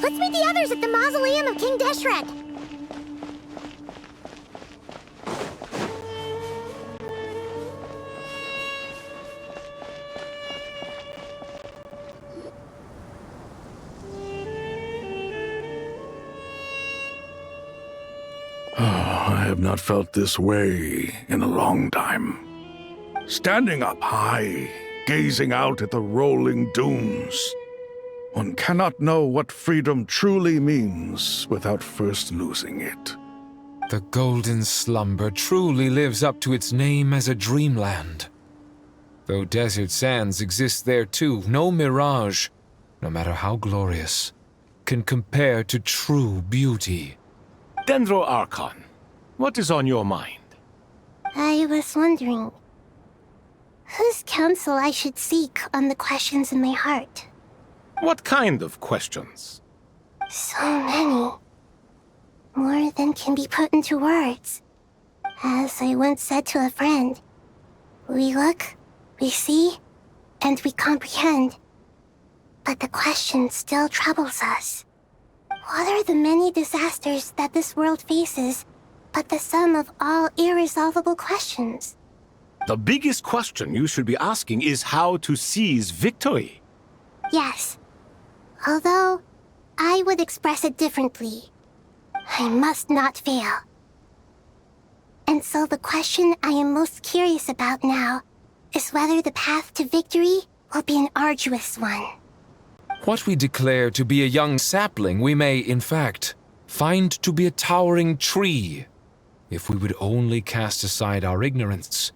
Let's meet the others at the mausoleum of King Deshret. I have not felt this way in a long time. Standing up high, gazing out at the rolling dunes. One cannot know what freedom truly means without first losing it. The golden slumber truly lives up to its name as a dreamland. Though desert sands exist there too, no mirage, no matter how glorious, can compare to true beauty. Dendro Archon, what is on your mind? I was wondering whose counsel I should seek on the questions in my heart. What kind of questions? So many. More than can be put into words. As I once said to a friend, we look, we see, and we comprehend. But the question still troubles us. What are the many disasters that this world faces, but the sum of all irresolvable questions? The biggest question you should be asking is how to seize victory. Yes. Although, I would express it differently. I must not fail. And so the question I am most curious about now is whether the path to victory will be an arduous one. What we declare to be a young sapling, we may, in fact, find to be a towering tree, if we would only cast aside our ignorance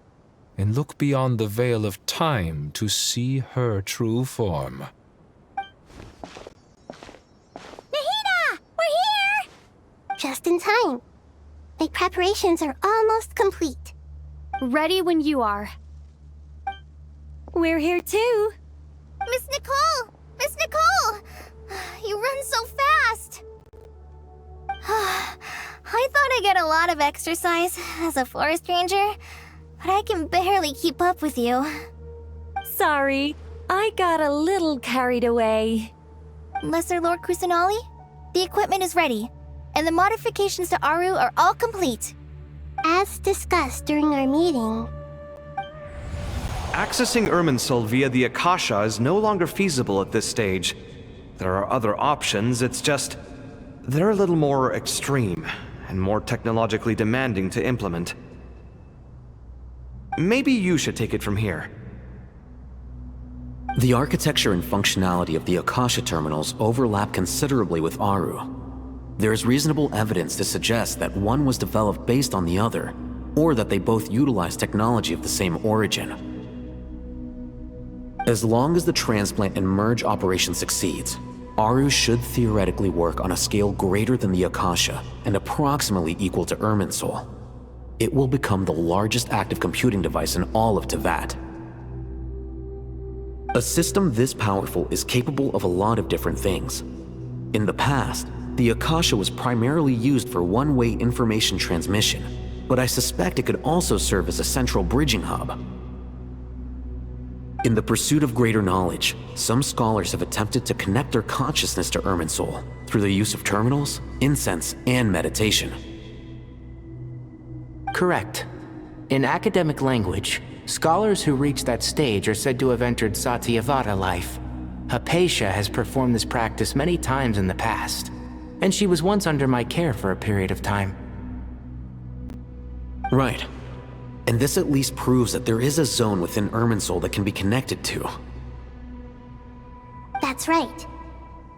and look beyond the veil of time to see her true form. Nahida! We're here! Just in time. My preparations are almost complete. Ready when you are. We're here too. Miss Nicole! Miss Nicole! You run so fast! I thought I'd get a lot of exercise as a forest ranger, but I can barely keep up with you. Sorry, I got a little carried away. Lesser Lord Kusanali, the equipment is ready, and the modifications to Aru are all complete. As discussed during our meeting, accessing Irminsul via the Akasha is no longer feasible at this stage. There are other options, it's just they're a little more extreme and more technologically demanding to implement. Maybe you should take it from here. The architecture and functionality of the Akasha terminals overlap considerably with Aru. There is reasonable evidence to suggest that one was developed based on the other, or that they both utilize technology of the same origin. As long as the transplant and merge operation succeeds, Aru should theoretically work on a scale greater than the Akasha and approximately equal to Irminsul. It will become the largest active computing device in all of Teyvat. A system this powerful is capable of a lot of different things. In the past, the Akasha was primarily used for one-way information transmission, but I suspect it could also serve as a central bridging hub. In the pursuit of greater knowledge, some scholars have attempted to connect their consciousness to Irminsul through the use of terminals, incense, and meditation. Correct. In academic language, scholars who reach that stage are said to have entered Satyavata life. Hypatia has performed this practice many times in the past, and she was once under my care for a period of time. Right. And this at least proves that there is a zone within Irminsul that can be connected to. that's right.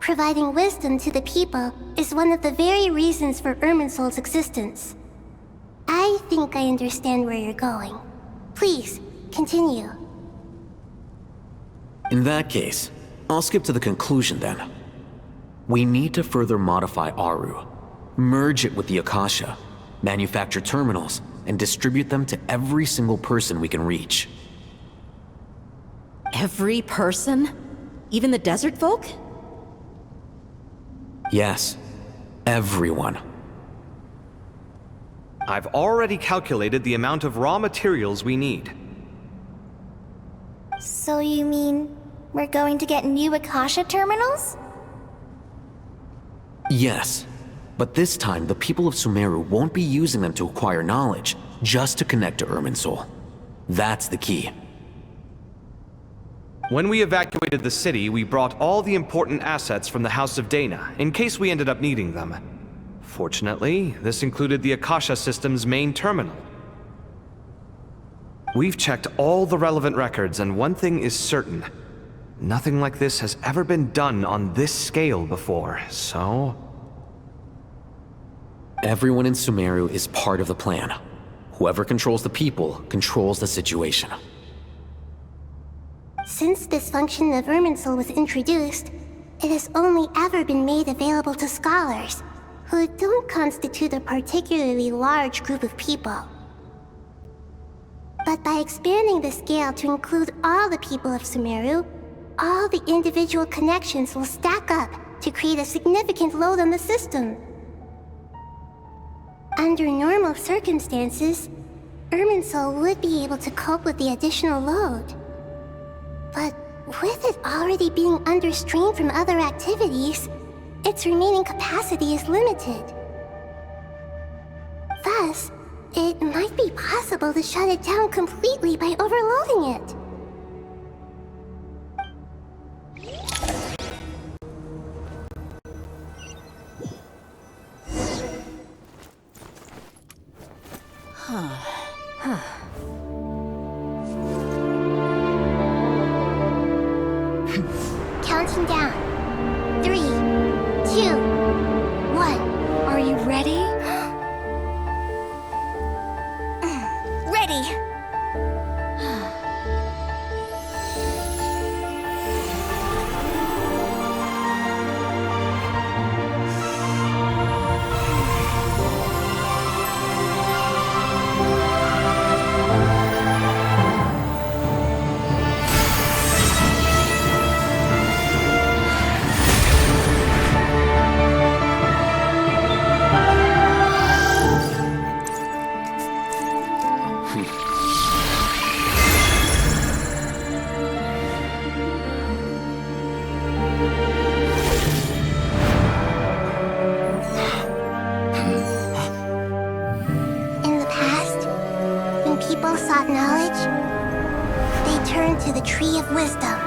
Providing wisdom to the people is one of the very reasons for Irminsul's existence. I think I understand where you're going. Please, continue. In that case, I'll skip to the conclusion then. We need to further modify Aru, merge it with the Akasha, manufacture terminals, and distribute them to every single person we can reach. Every person? Even the desert folk? Yes, everyone. I've already calculated the amount of raw materials we need. So you mean we're going to get new Akasha terminals? Yes, but this time the people of Sumeru won't be using them to acquire knowledge, just to connect to Irminsul. That's the key. When we evacuated the city, we brought all the important assets from the House of Dana, in case we ended up needing them. Fortunately, this included the Akasha system's main terminal. We've checked all the relevant records, and one thing is certain. Nothing like this has ever been done on this scale before, so... Everyone in Sumeru is part of the plan. Whoever controls the people controls the situation. Since this function of Irminsul was introduced, it has only ever been made available to scholars, who don't constitute a particularly large group of people. But by expanding the scale to include all the people of Sumeru, all the individual connections will stack up to create a significant load on the system. Under normal circumstances, Irminsul would be able to cope with the additional load. But with it already being under strain from other activities, its remaining capacity is limited. Thus, it might be possible to shut it down completely by overloading it. Counting down. 3, 2, 1. Are you ready? Ready! People sought knowledge, they turned to the Tree of Wisdom.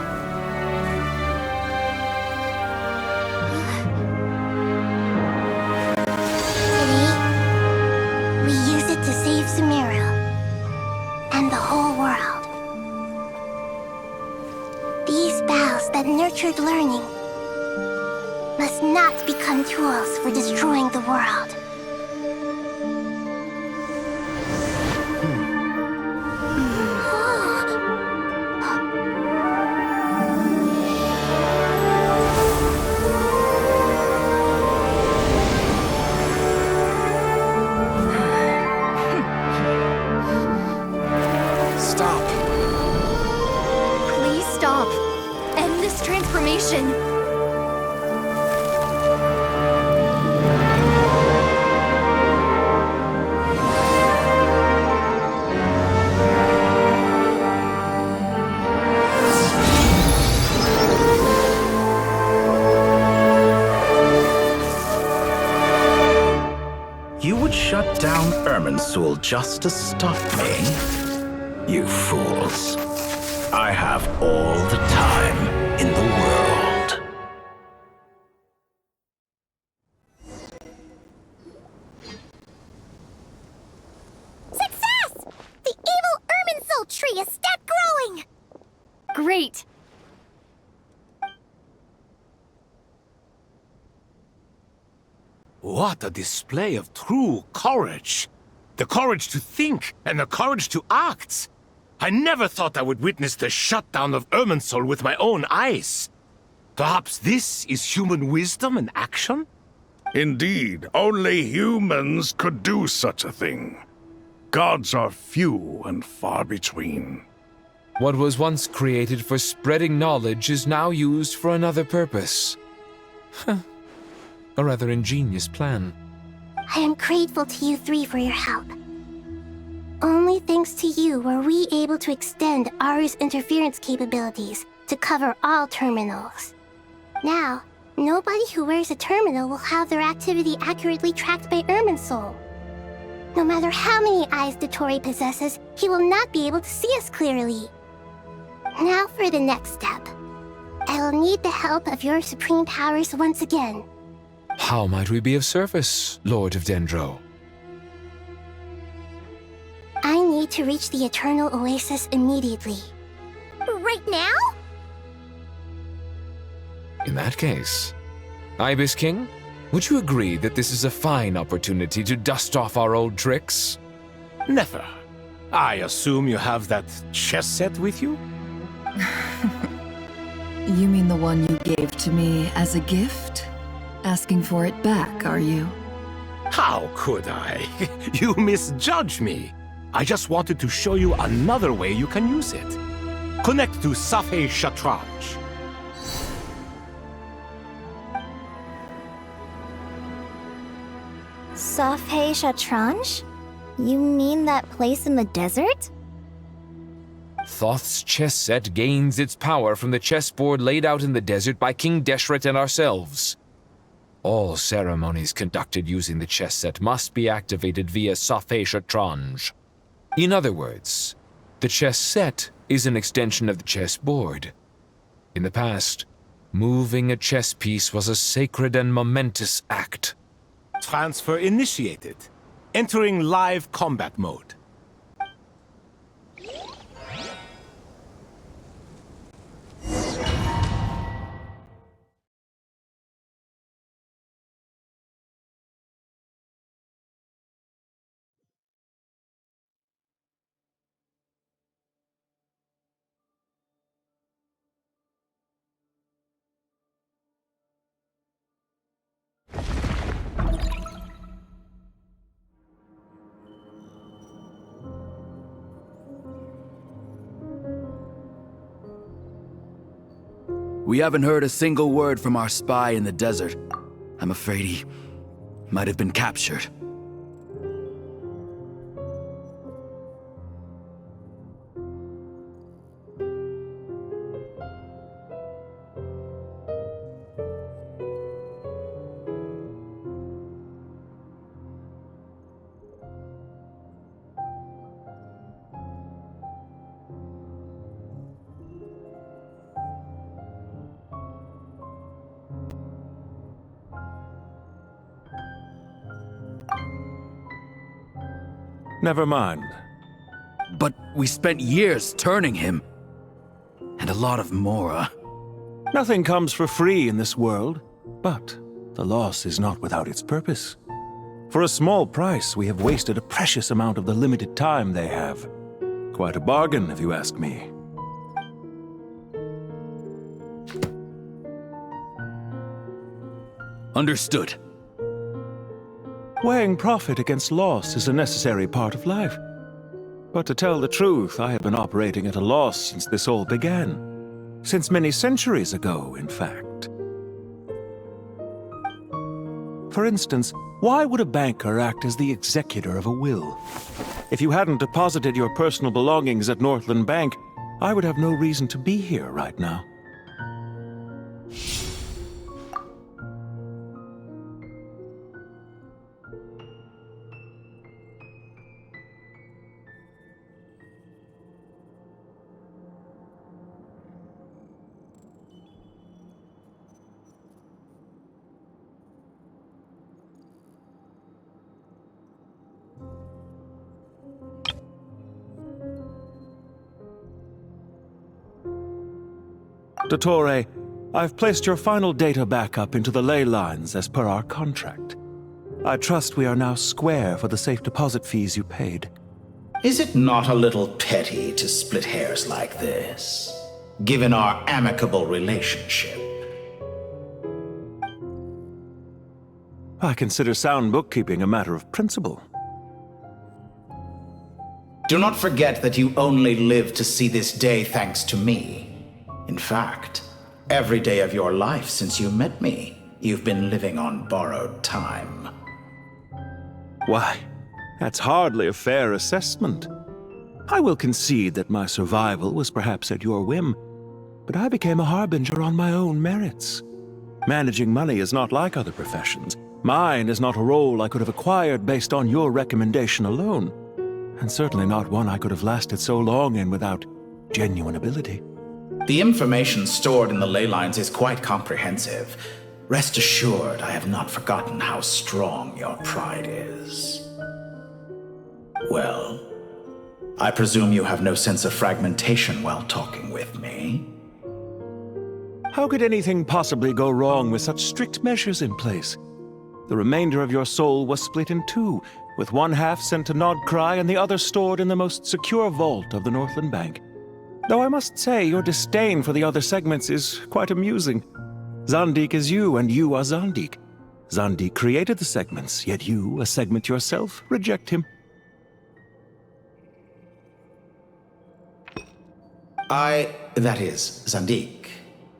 Today, we use it to save Sumeru and the whole world. These boughs that nurtured learning must not become tools for destroying the world. Transformation. You would shut down Irminsul just to stop me? You fools. I have all the time in the world. Success! The evil Irminsul tree is stopped growing! Great! What a display of true courage! The courage to think and the courage to act! I never thought I would witness the shutdown of Irminsul with my own eyes. Perhaps this is human wisdom in action? Indeed, only humans could do such a thing. Gods are few and far between. What was once created for spreading knowledge is now used for another purpose. A rather ingenious plan. I am grateful to you three for your help. Only thanks to you were we able to extend Aru's interference capabilities to cover all terminals. Now, Nobody who wears a terminal will have their activity accurately tracked by Irminsul. No matter how many eyes Dottore possesses, he will not be able to see us clearly. Now for the next step. I will need the help of your supreme powers once again. How might we be of service, Lord of Dendro? I need to reach the Eternal Oasis immediately. Right now? In that case, Ibis King, would you agree that this is a fine opportunity to dust off our old tricks? Never. I assume you have that chess set with you? You mean the one you gave to me as a gift? Asking for it back, are you? How could I? You misjudge me. I just wanted to show you another way you can use it. Connect to Safei Shatranj. Safei Shatranj? You mean that place in the desert? Thoth's chess set gains its power from the chessboard laid out in the desert by King Deshret and ourselves. All ceremonies conducted using the chess set must be activated via Safei Shatranj. In other words, the chess set is an extension of the chessboard. In the past, moving a chess piece was a sacred and momentous act. Transfer initiated. Entering live combat mode. We haven't heard a single word from our spy in the desert. I'm afraid he might have been captured. Never mind. But we spent years turning him. And a lot of Mora. Nothing comes for free in this world, but the loss is not without its purpose. For a small price, we have wasted a precious amount of the limited time they have. Quite a bargain, if you ask me. Understood. Weighing profit against loss is a necessary part of life. But to tell the truth, I have been operating at a loss since this all began. Since many centuries ago, in fact. For instance, why would a banker act as the executor of a will? If you hadn't deposited your personal belongings at Northland Bank, I would have no reason to be here right now. Dottore, I've placed your final data backup into the ley lines as per our contract. I trust we are now square for the safe deposit fees you paid. Is it not a little petty to split hairs like this, given our amicable relationship? I consider sound bookkeeping a matter of principle. Do not forget that you only live to see this day thanks to me. In fact, every day of your life since you met me, you've been living on borrowed time. Why, that's hardly a fair assessment. I will concede that my survival was perhaps at your whim, but I became a harbinger on my own merits. Managing money is not like other professions. Mine is not a role I could have acquired based on your recommendation alone, and certainly not one I could have lasted so long in without genuine ability. The information stored in the ley lines is quite comprehensive. Rest assured, I have not forgotten how strong your pride is. Well, I presume you have no sense of fragmentation while talking with me. How could anything possibly go wrong with such strict measures in place? The remainder of your soul was split in two, with one half sent to Nodcry and the other stored in the most secure vault of the Northland Bank. Though I must say, your disdain for the other segments is quite amusing. Zandik is you, and you are Zandik. Zandik created the segments, yet you, a segment yourself, reject him. That is, Zandik,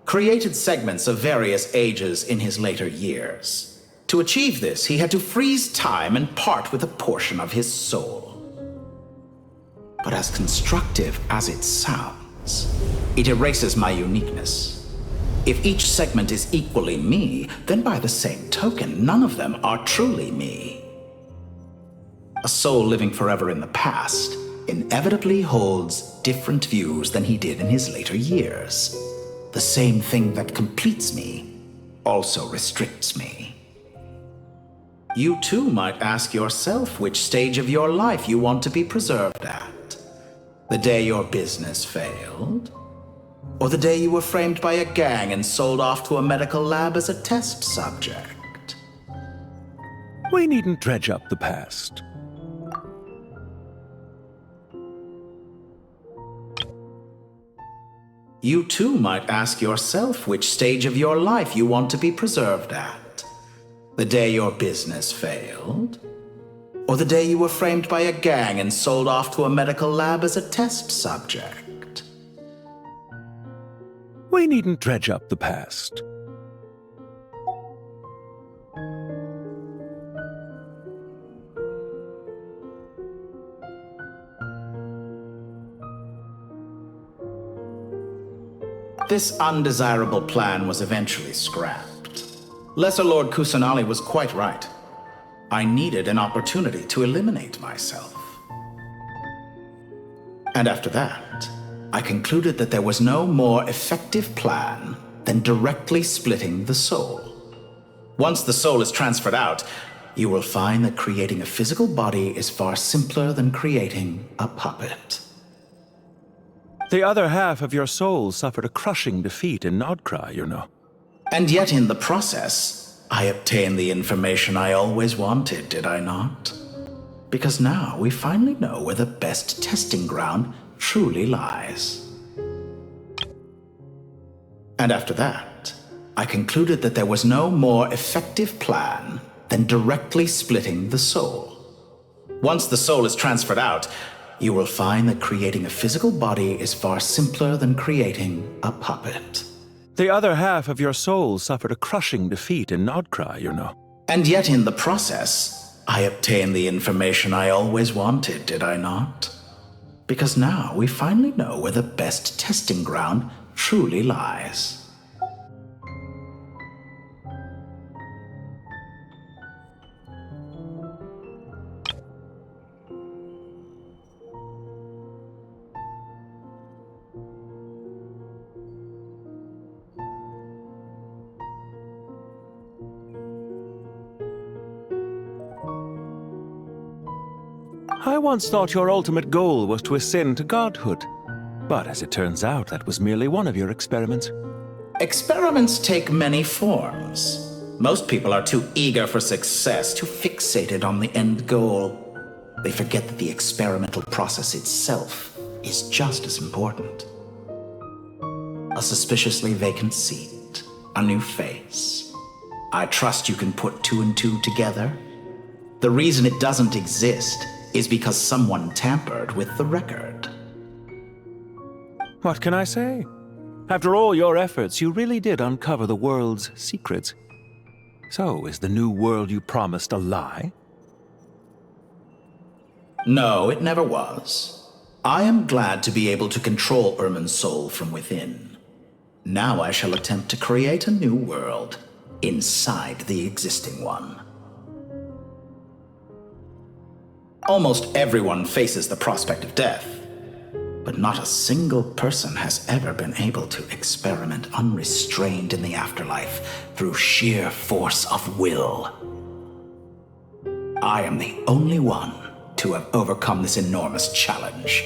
created segments of various ages in his later years. To achieve this, he had to freeze time and part with a portion of his soul. But as constructive as it sounds, it erases my uniqueness. If each segment is equally me, then by the same token, none of them are truly me. A soul living forever in the past inevitably holds different views than he did in his later years. The same thing that completes me also restricts me. You too might ask yourself which stage of your life you want to be preserved at. The day your business failed? Or the day you were framed by a gang and sold off to a medical lab as a test subject? We needn't dredge up the past. You too might ask yourself which stage of your life you want to be preserved at. The day your business failed? Or the day you were framed by a gang and sold off to a medical lab as a test subject? We needn't dredge up the past. This undesirable plan was eventually scrapped. Lesser Lord Kusanali was quite right. I needed an opportunity to eliminate myself. And after that, I concluded that there was no more effective plan than directly splitting the soul. Once the soul is transferred out, you will find that creating a physical body is far simpler than creating a puppet. The other half of your soul suffered a crushing defeat in Nodcry, you know. And yet in the process, I obtained the information I always wanted, did I not? Because now we finally know where the best testing ground truly lies. And after that, I concluded that there was no more effective plan than directly splitting the soul. Once the soul is transferred out, you will find that creating a physical body is far simpler than creating a puppet. The other half of your soul suffered a crushing defeat in Nodcry, you know. And yet in the process, I obtained the information I always wanted, did I not? Because now we finally know where the best testing ground truly lies. I once thought your ultimate goal was to ascend to godhood. But as it turns out, that was merely one of your experiments. Experiments take many forms. Most people are too eager for success, too fixated on the end goal. They forget that the experimental process itself is just as important. A suspiciously vacant seat, a new face. I trust you can put two and two together. The reason it doesn't exist is because someone tampered with the record. What can I say? After all your efforts, you really did uncover the world's secrets. So, is the new world you promised a lie? No, it never was. I am glad to be able to control Irmin's soul from within. Now I shall attempt to create a new world, inside the existing one. Almost everyone faces the prospect of death, but not a single person has ever been able to experiment unrestrained in the afterlife through sheer force of will. I am the only one to have overcome this enormous challenge.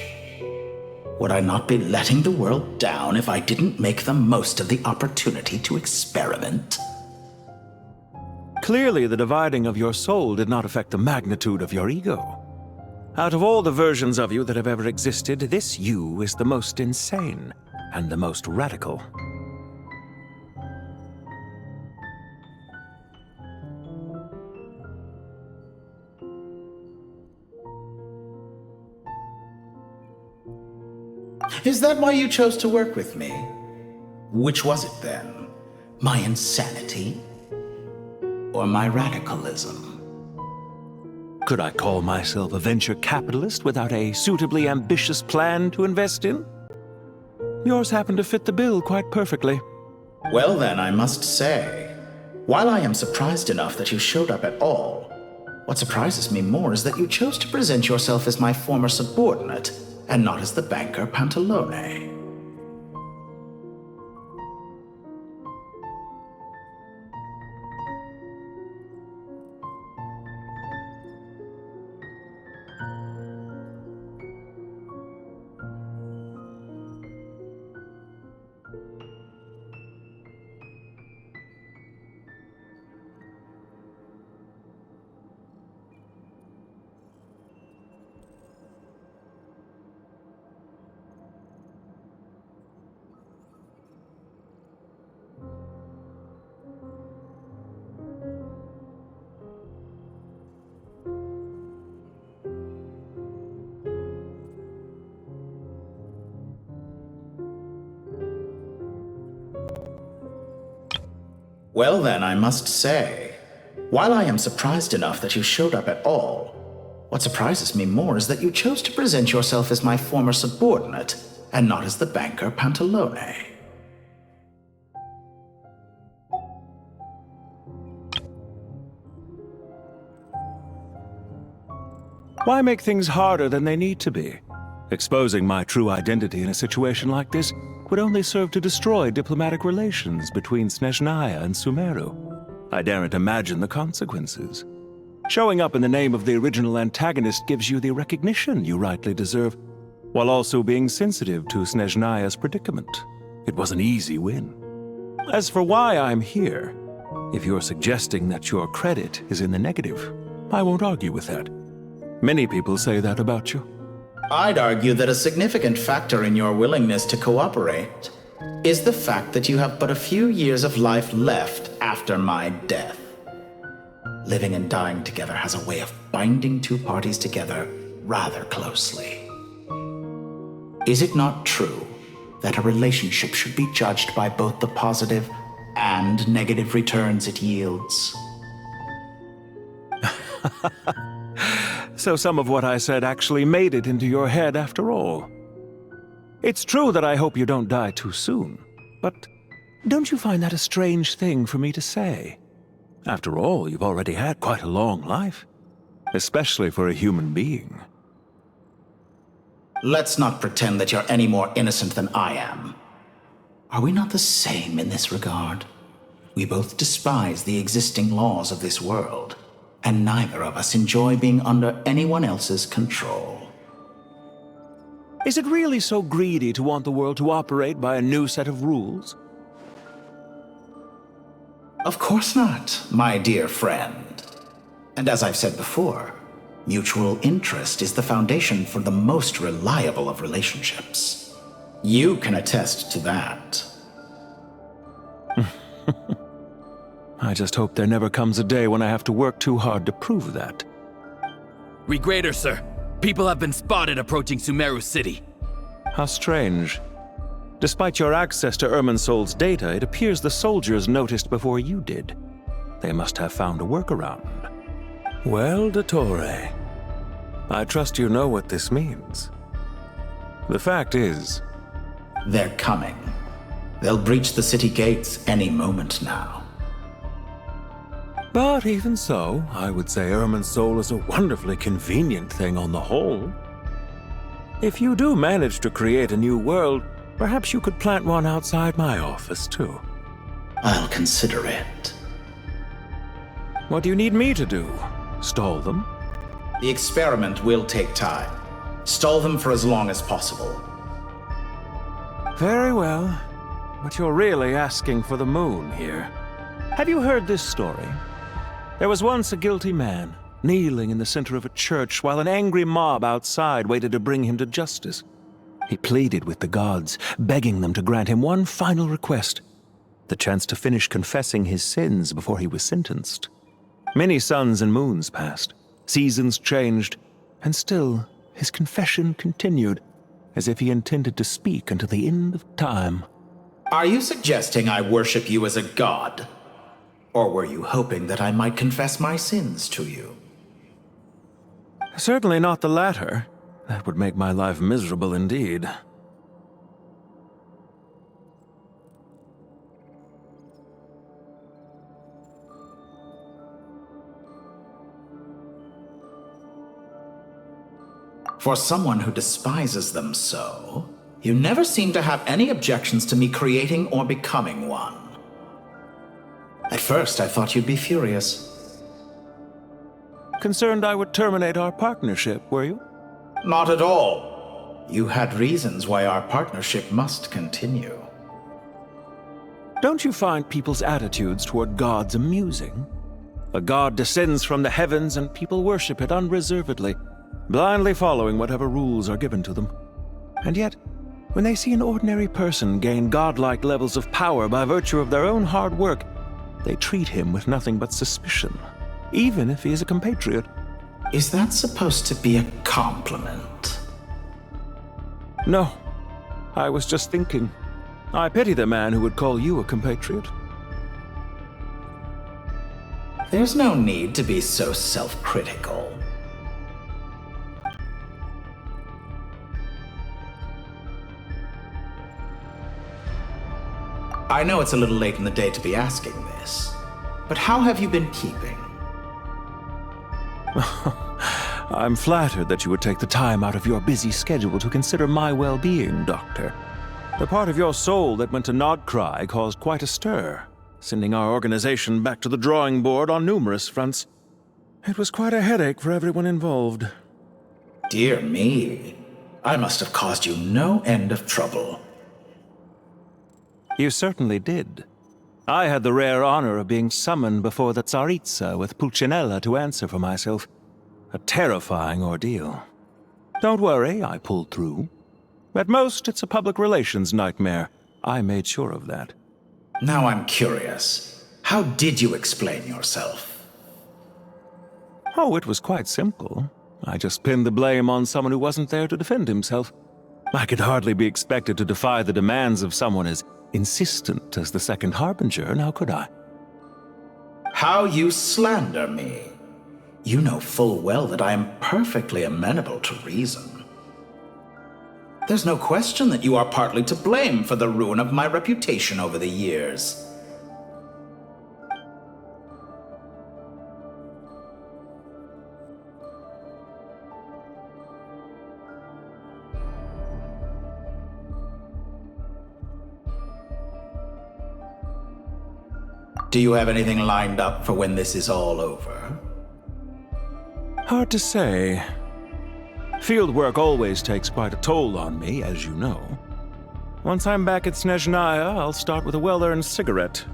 Would I not be letting the world down if I didn't make the most of the opportunity to experiment? Clearly, the dividing of your soul did not affect the magnitude of your ego. Out of all the versions of you that have ever existed, this you is the most insane and the most radical. Is that why you chose to work with me? Which was it then? My insanity? Or my radicalism? Could I call myself a venture capitalist without a suitably ambitious plan to invest in? Yours happened to fit the bill quite perfectly. Well then, I must say, while I am surprised enough that you showed up at all, what surprises me more is that you chose to present yourself as my former subordinate, and not as the banker Pantalone. Well then, I must say, while I am surprised enough that you showed up at all, what surprises me more is that you chose to present yourself as my former subordinate, and not as the banker Pantalone. Why make things harder than they need to be? Exposing my true identity in a situation like this would only serve to destroy diplomatic relations between Snezhnaya and Sumeru. I daren't imagine the consequences. Showing up in the name of the original antagonist gives you the recognition you rightly deserve, while also being sensitive to Snezhnaya's predicament. It was an easy win. As for why I'm here, if you're suggesting that your credit is in the negative, I won't argue with that. Many people say that about you. I'd argue that a significant factor in your willingness to cooperate is the fact that you have but a few years of life left after my death. Living and dying together has a way of binding two parties together rather closely. Is it not true that a relationship should be judged by both the positive and negative returns it yields? So some of what I said actually made it into your head after all. It's true that I hope you don't die too soon, but don't you find that a strange thing for me to say? After all, you've already had quite a long life, especially for a human being. Let's not pretend that you're any more innocent than I am. Are we not the same in this regard? We both despise the existing laws of this world, and neither of us enjoy being under anyone else's control. Is it really so greedy to want the world to operate by a new set of rules? Of course not, my dear friend. And as I've said before, mutual interest is the foundation for the most reliable of relationships. You can attest to that. I just hope there never comes a day when I have to work too hard to prove that. Regrader, sir. People have been spotted approaching Sumeru City. How strange. Despite your access to Irminsol's data, it appears the soldiers noticed before you did. They must have found a workaround. Well, Dottore, I trust you know what this means. The fact is... They're coming. They'll breach the city gates any moment now. But even so, I would say Irminsul is a wonderfully convenient thing on the whole. If you do manage to create a new world, perhaps you could plant one outside my office, too. I'll consider it. What do you need me to do? Stall them? The experiment will take time. Stall them for as long as possible. Very well. But you're really asking for the moon here. Have you heard this story? There was once a guilty man, kneeling in the center of a church while an angry mob outside waited to bring him to justice. He pleaded with the gods, begging them to grant him one final request: the chance to finish confessing his sins before he was sentenced. Many suns and moons passed, seasons changed, and still his confession continued, as if he intended to speak until the end of time. Are you suggesting I worship you as a god? Or were you hoping that I might confess my sins to you? Certainly not the latter. That would make my life miserable indeed. For someone who despises them so, you never seem to have any objections to me creating or becoming one. At first, I thought you'd be furious. Concerned I would terminate our partnership, were you? Not at all. You had reasons why our partnership must continue. Don't you find people's attitudes toward gods amusing? A god descends from the heavens and people worship it unreservedly, blindly following whatever rules are given to them. And yet, when they see an ordinary person gain godlike levels of power by virtue of their own hard work, they treat him with nothing but suspicion, even if he is a compatriot. Is that supposed to be a compliment? No. I was just thinking. I pity the man who would call you a compatriot. There's no need to be so self-critical. I know it's a little late in the day to be asking this, but how have you been keeping? I'm flattered that you would take the time out of your busy schedule to consider my well-being, Doctor. The part of your soul that went to Nodcry caused quite a stir, sending our organization back to the drawing board on numerous fronts. It was quite a headache for everyone involved. Dear me, I must have caused you no end of trouble. You certainly did. I had the rare honor of being summoned before the Tsaritsa with Pulcinella to answer for myself. A terrifying ordeal. Don't worry, I pulled through. At most, it's a public relations nightmare. I made sure of that. Now I'm curious. How did you explain yourself? Oh, it was quite simple. I just pinned the blame on someone who wasn't there to defend himself. I could hardly be expected to defy the demands of someone as insistent as the Second Harbinger, now could I? How you slander me. You know full well that I am perfectly amenable to reason. There's no question that you are partly to blame for the ruin of my reputation over the years. Do you have anything lined up for when this is all over? Hard to say. Field work always takes quite a toll on me, as you know. Once I'm back at Snezhnaya, I'll start with a well-earned cigarette.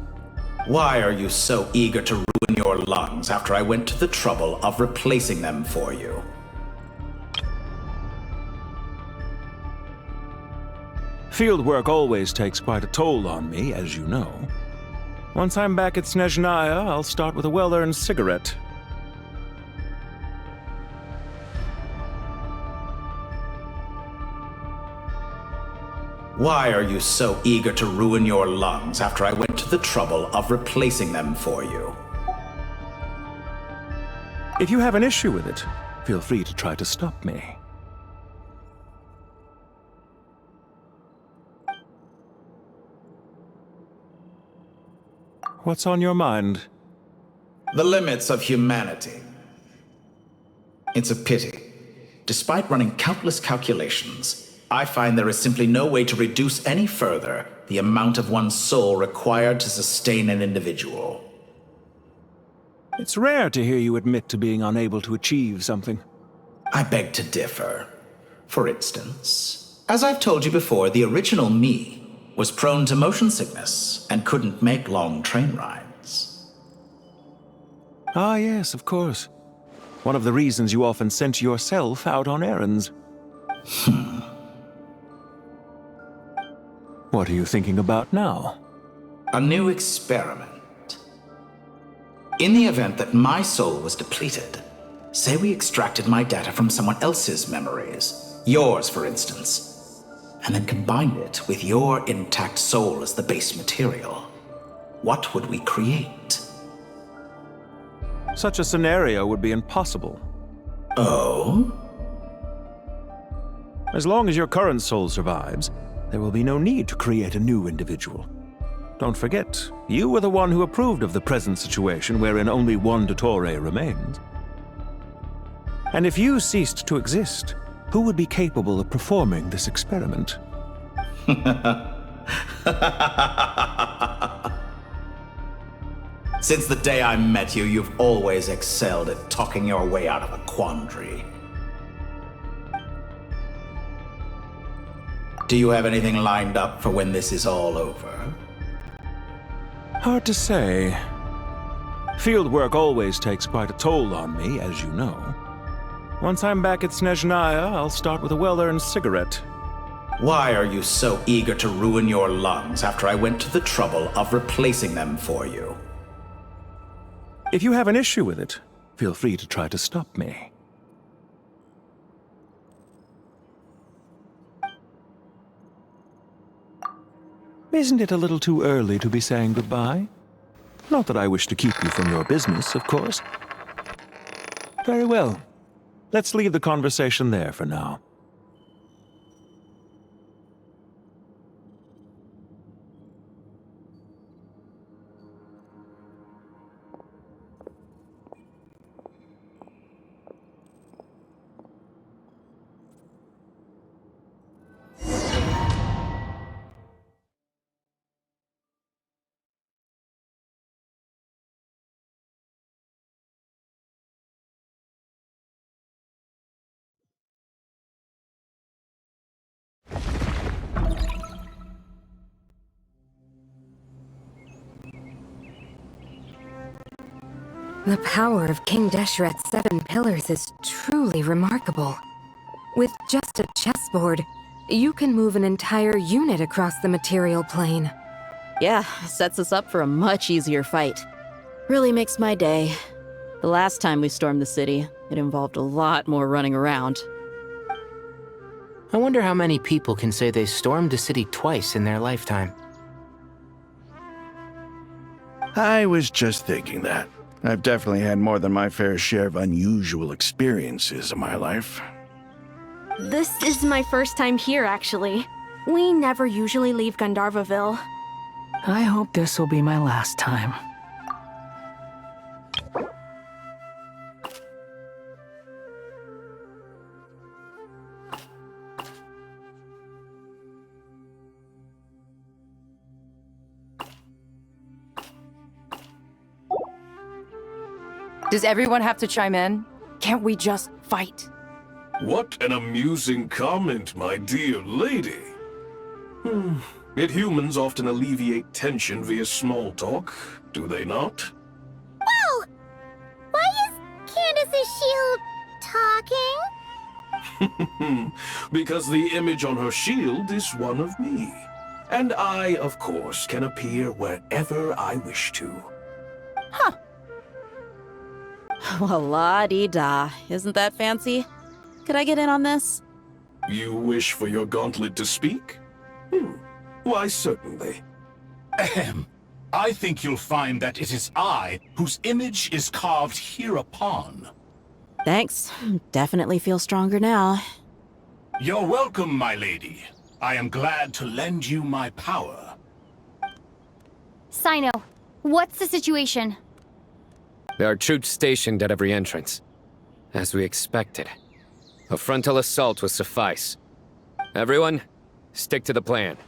Why are you so eager to ruin your lungs after I went to the trouble of replacing them for you? Field work always takes quite a toll on me, as you know. Once I'm back at Snezhnaya, I'll start with a well-earned cigarette. Why are you so eager to ruin your lungs after I went to the trouble of replacing them for you? If you have an issue with it, feel free to try to stop me. What's on your mind? The limits of humanity. It's a pity. Despite running countless calculations, I find there is simply no way to reduce any further the amount of one's soul required to sustain an individual. It's rare to hear you admit to being unable to achieve something. I beg to differ. For instance, as I've told you before, the original me was prone to motion sickness and couldn't make long train rides. Ah, yes, of course. One of the reasons you often sent yourself out on errands. What are you thinking about now? A new experiment. In the event that my soul was depleted, say we extracted my data from someone else's memories, yours for instance, and then combined it with your intact soul as the base material, what would we create? Such a scenario would be impossible. Oh? As long as your current soul survives, there will be no need to create a new individual. Don't forget, you were the one who approved of the present situation wherein only one Dottore remains. And if you ceased to exist, who would be capable of performing this experiment? Since the day I met you, you've always excelled at talking your way out of a quandary. Do you have anything lined up for when this is all over? Hard to say. Field work always takes quite a toll on me, as you know. Once I'm back at Snezhnaya, I'll start with a well-earned cigarette. Why are you so eager to ruin your lungs after I went to the trouble of replacing them for you? If you have an issue with it, feel free to try to stop me. Isn't it a little too early to be saying goodbye? Not that I wish to keep you from your business, of course. Very well. Let's leave the conversation there for now. The power of King Deshret's 7 pillars is truly remarkable. With just a chessboard, you can move an entire unit across the material plane. Yeah, sets us up for a much easier fight. Really makes my day. The last time we stormed the city, it involved a lot more running around. I wonder how many people can say they stormed a city twice in their lifetime. I was just thinking that. I've definitely had more than my fair share of unusual experiences in my life. This is my first time here, actually. We never usually leave Gandharvaville. I hope this will be my last time. Does everyone have to chime in? Can't we just fight? What an amusing comment, my dear lady. Yet humans often alleviate tension via small talk, do they not? Whoa! Why is Candace's shield talking? Because the image on her shield is one of me. And I, of course, can appear wherever I wish to. Huh. Well, la-dee-da. Isn't that fancy? Could I get in on this? You wish for your gauntlet to speak? Why, certainly. Ahem. I think you'll find that it is I whose image is carved hereupon. Thanks. Definitely feel stronger now. You're welcome, my lady. I am glad to lend you my power. Sino, what's the situation? There are troops stationed at every entrance. As we expected. A frontal assault will suffice. Everyone, stick to the plan.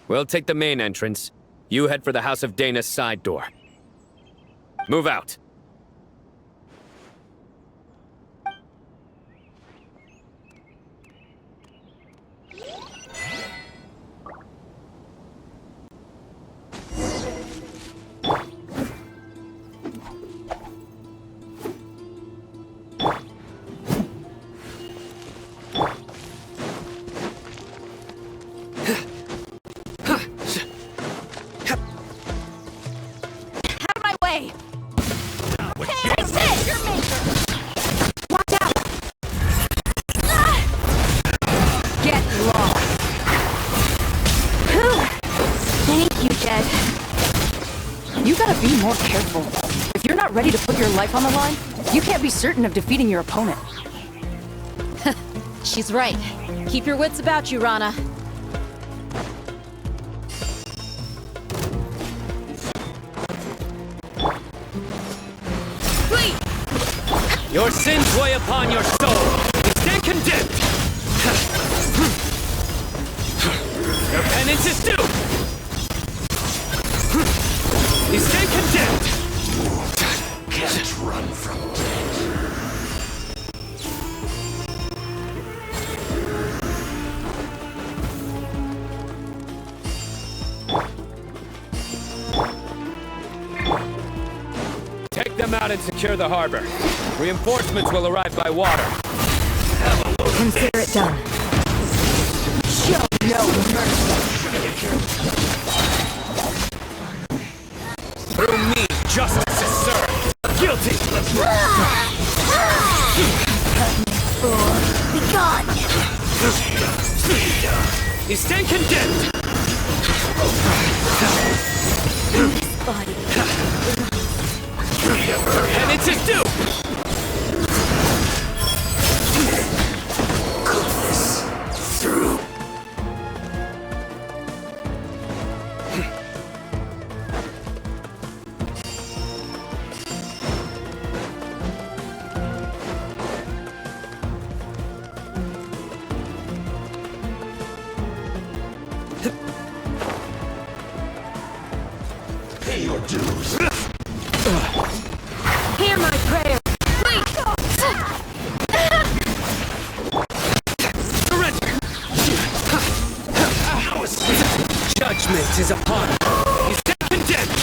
We'll take the main entrance. You head for the House of Dana's side door. Move out. More careful. If you're not ready to put your life on the line, you can't be certain of defeating your opponent. She's right. Keep your wits about you, Rana. Flee! Your sins weigh upon your soul. You stand condemned. Your penance is due. You stand condemned! Can't run from death. Take them out and secure the harbor. Reinforcements will arrive by water. Consider it done. Show no mercy. Through me, justice is served. Guilty! Be gone! You stand condemned! This body. And it's his due! Goodness. Through. Pay your dues. Hear my prayer. Surrender! Judgment is upon you. You stand condemned!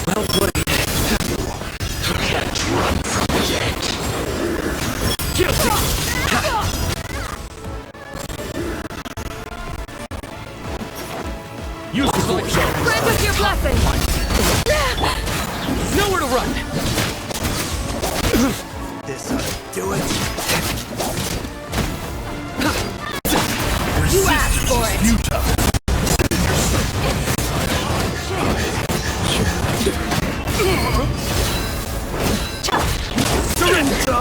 Well played. Can't run from it yet. Guilty! Use the force. Grant us your blessing! Nowhere to run! This ought to do it. You asked for it! Surrender!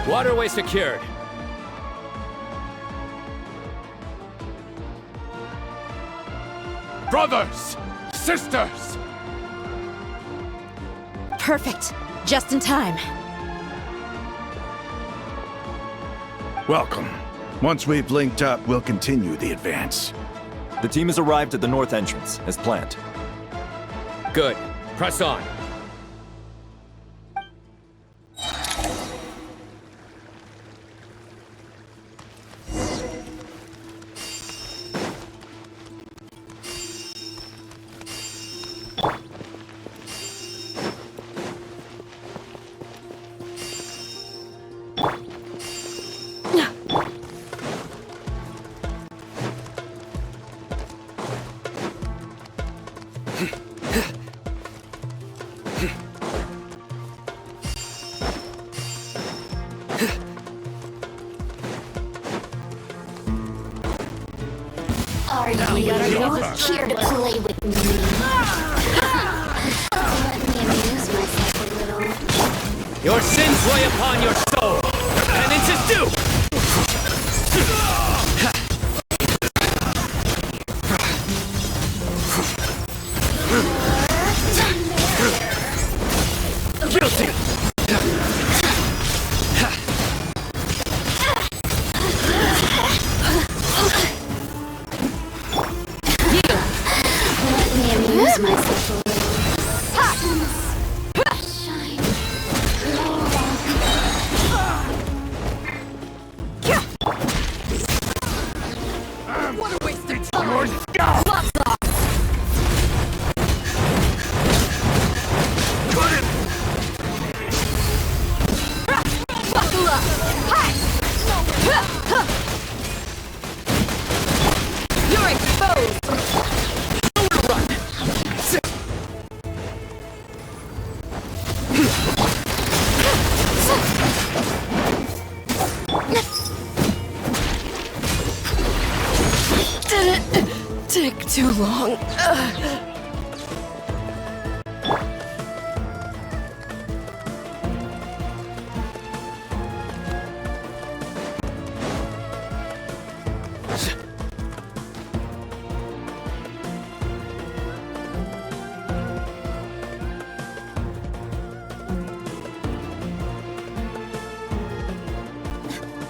Waterway secured. Brothers! Sisters! Perfect. Just in time. Welcome. Once we've linked up, we'll continue the advance. The team has arrived at the north entrance, as planned. Good. Press on. Are you here to play with me? Let me amuse myself a little. Your sins weigh upon your soul. Penance is due. Buckle up! You're exposed! Didn't take too long.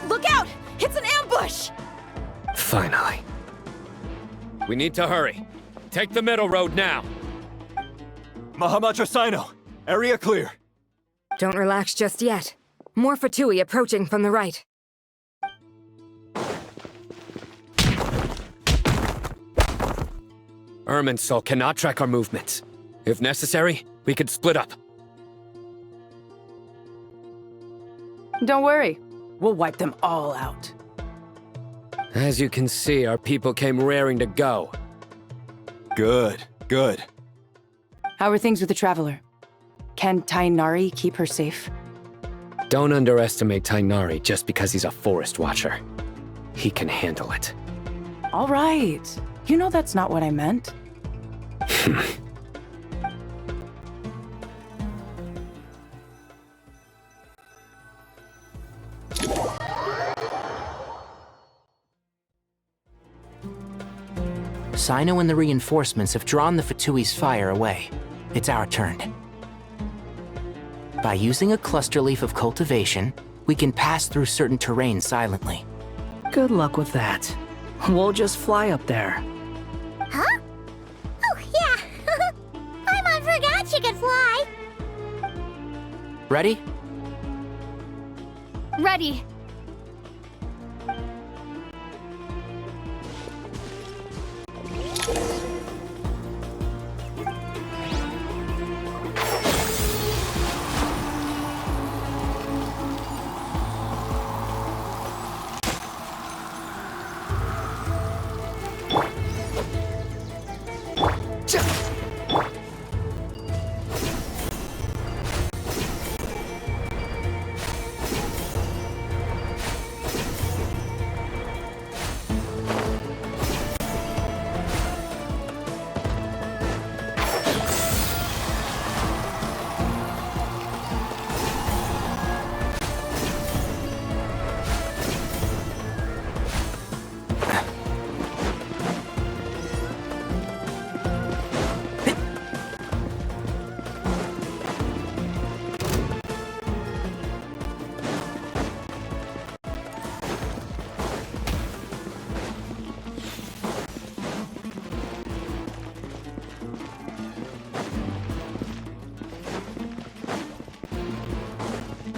Look out! It's an ambush! Finally. We need to hurry. Take the middle road now. Mahamacho Sino, area clear. Don't relax just yet. More Fatui approaching from the right. Irminsul cannot track our movements. If necessary, we could split up. Don't worry. We'll wipe them all out. As you can see, our people came raring to go. Good, good. How are things with the Traveler? Can Tainari keep her safe? Don't underestimate Tainari just because he's a forest watcher. He can handle it. All right. You know that's not what I meant. Sino and the reinforcements have drawn the Fatui's fire away. It's our turn. By using a cluster leaf of cultivation, we can pass through certain terrain silently. Good luck with that. We'll just fly up there. Huh? Oh, yeah. Paimon forgot she could fly. Ready? Ready.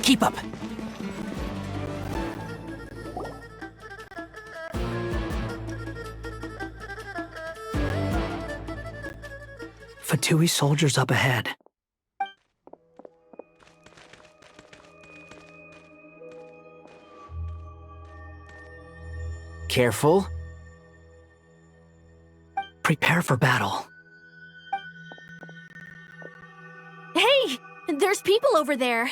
Keep up. Fatui soldiers up ahead. Careful. Prepare for battle. Hey! There's people over there.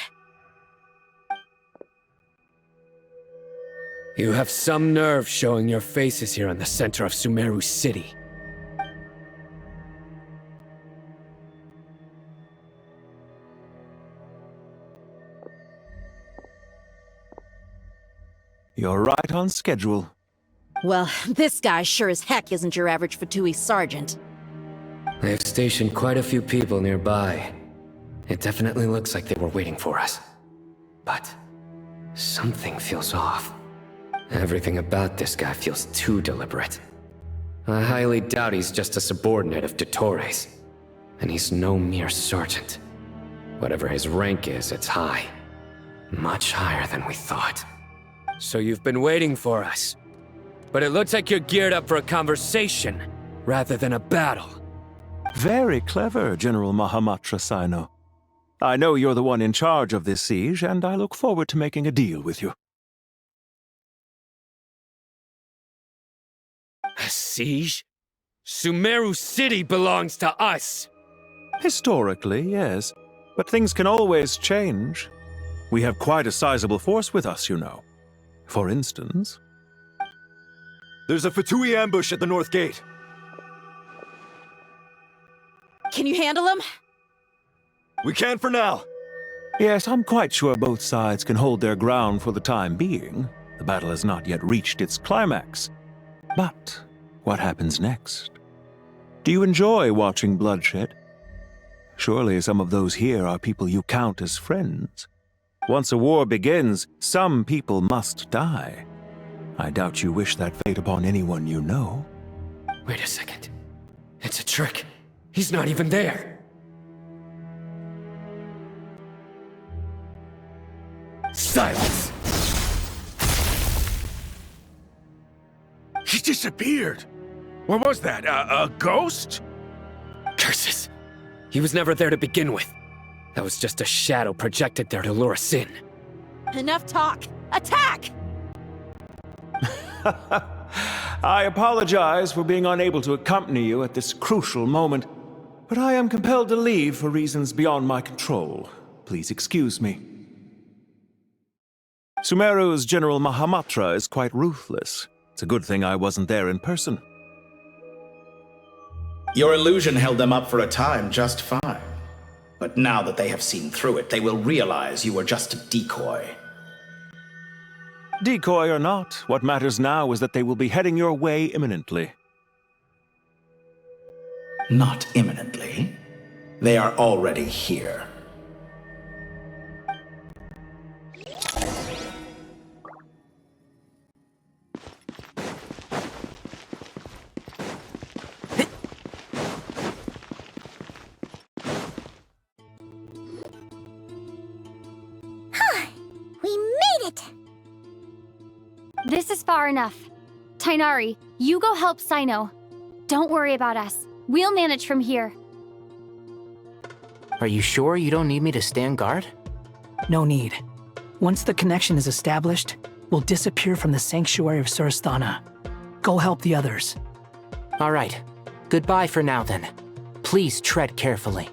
You have some nerve showing your faces here in the center of Sumeru City. You're right on schedule. Well, this guy sure as heck isn't your average Fatui sergeant. I have stationed quite a few people nearby. It definitely looks like they were waiting for us. But something feels off. Everything about this guy feels too deliberate. I highly doubt he's just a subordinate of Dottores. And he's no mere sergeant. Whatever his rank is, it's high. Much higher than we thought. So you've been waiting for us. But it looks like you're geared up for a conversation. rather than a battle. Very clever, General Mahamatra Sino. I know you're the one in charge of this siege, and I look forward to making a deal with you. A siege? Sumeru City belongs to us! Historically, yes. But things can always change. We have quite a sizable force with us, you know. For instance... There's a Fatui ambush at the north gate. Can you handle him? We can for now. Yes, I'm quite sure both sides can hold their ground for the time being. The battle has not yet reached its climax. But what happens next? Do you enjoy watching bloodshed? Surely some of those here are people you count as friends. Once a war begins, some people must die. I doubt you wish that fate upon anyone you know. Wait a second. It's a trick. He's not even there. Silence! He disappeared. What was that? A ghost? Curses. He was never there to begin with. That was just a shadow projected there to lure us in. Enough talk! Attack! I apologize for being unable to accompany you at this crucial moment, but I am compelled to leave for reasons beyond my control. Please excuse me. Sumeru's General Mahamatra is quite ruthless. It's a good thing I wasn't there in person. Your illusion held them up for a time just fine. But now that they have seen through it, they will realize you were just a decoy. Decoy or not, what matters now is that they will be heading your way imminently. Not imminently. They are already here. We made it! This is far enough. Tainari, you go help Sino. Don't worry about us. We'll manage from here. Are you sure you don't need me to stand guard? No need. Once the connection is established, we'll disappear from the Sanctuary of Surasthana. Go help the others. All right. Goodbye for now, then. Please tread carefully.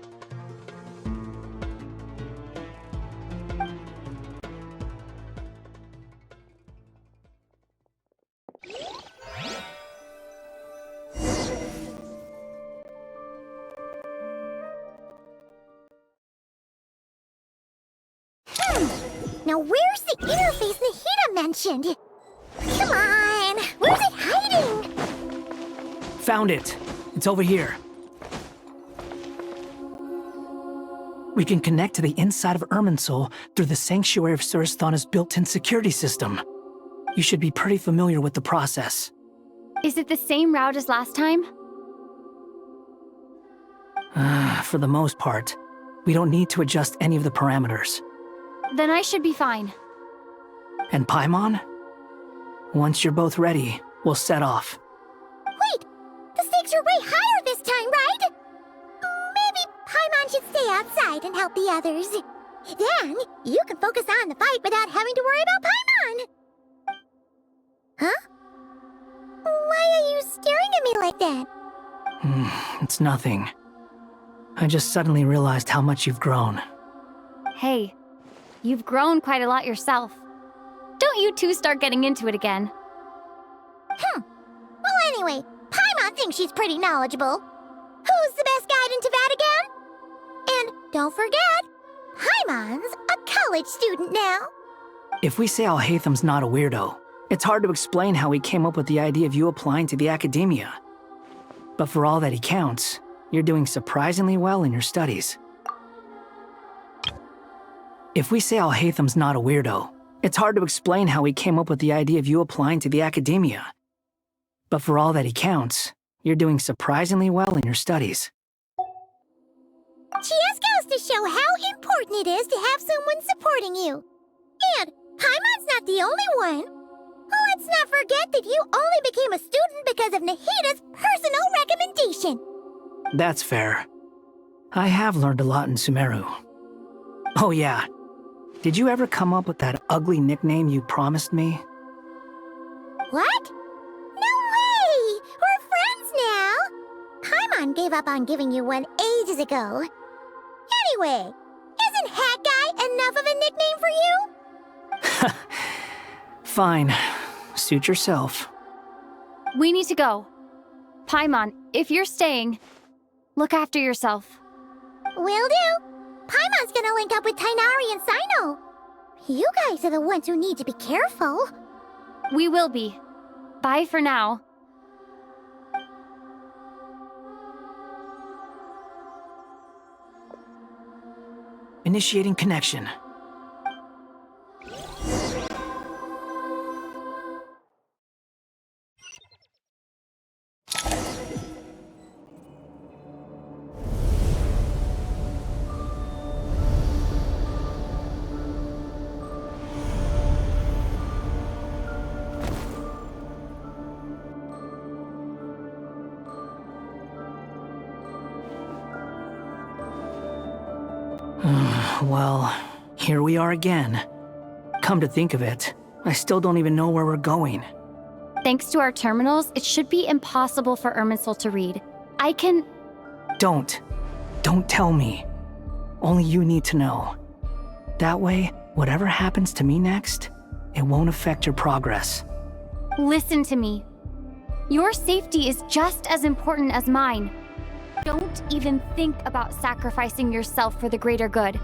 Now where's the interface Nahida mentioned? Come on! Where's it hiding? Found it. It's over here. We can connect to the inside of Irminsul through the Sanctuary of Surasthana's built-in security system. You should be pretty familiar with the process. Is it the same route as last time? For the most part, we don't need to adjust any of the parameters. Then I should be fine. And Paimon? Once you're both ready, we'll set off. Wait! The stakes are way higher this time, right? Maybe Paimon should stay outside and help the others. Then, you can focus on the fight without having to worry about Paimon! Huh? Why are you staring at me like that? It's nothing. I just suddenly realized how much you've grown. Hey, you've grown quite a lot yourself. Don't you two start getting into it again. Well, anyway, Paimon thinks she's pretty knowledgeable. Who's the best guide in Teyvat again? And don't forget, Paimon's a college student now. If we say Alhatham's not a weirdo, it's hard to explain how he came up with the idea of you applying to the academia. But for all that he counts, you're doing surprisingly well in your studies. If we say Alhatham's not a weirdo, it's hard to explain how he came up with the idea of you applying to the academia. But for all that he counts, you're doing surprisingly well in your studies. She just goes to show how important it is to have someone supporting you. And Paimon's not the only one. Let's not forget that you only became a student because of Nahida's personal recommendation. That's fair. I have learned a lot in Sumeru. Oh yeah. Did you ever come up with that ugly nickname you promised me? What? No way! We're friends now! Paimon gave up on giving you one ages ago. Anyway, isn't Hat Guy enough of a nickname for you? Fine. Suit yourself. We need to go. Paimon, if you're staying, look after yourself. Will do. Paimon's gonna link up with Tighnari and Cyno. You guys are the ones who need to be careful. We will be. Bye for now. Initiating connection. Well, here we are again. Come to think of it, I still don't even know where we're going. Thanks to our terminals, it should be impossible for Irminsul to read. I can... Don't tell me. Only you need to know. That way, whatever happens to me next, it won't affect your progress. Listen to me. Your safety is just as important as mine. Don't even think about sacrificing yourself for the greater good.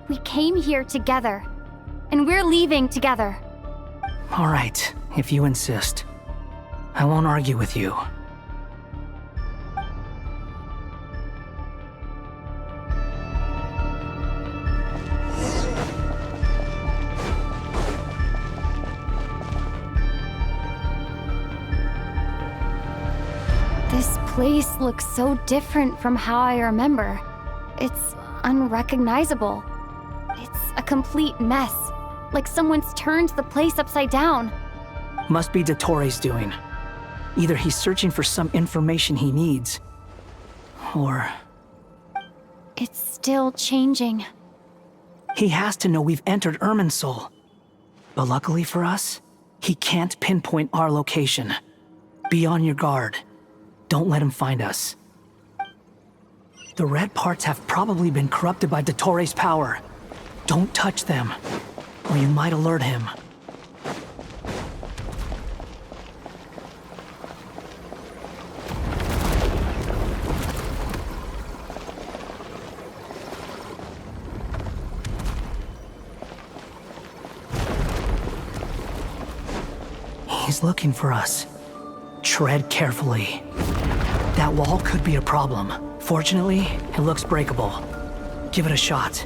We came here together, and we're leaving together. All right, if you insist. I won't argue with you. This place looks so different from how I remember. It's unrecognizable. It's a complete mess, like someone's turned the place upside down. Must be Dottoro's doing. Either he's searching for some information he needs, or... It's still changing. He has to know we've entered Irminsul. But luckily for us, he can't pinpoint our location. Be on your guard. Don't let him find us. The red parts have probably been corrupted by Dottoro's power. Don't touch them, or you might alert him. He's looking for us. Tread carefully. That wall could be a problem. Fortunately, it looks breakable. Give it a shot.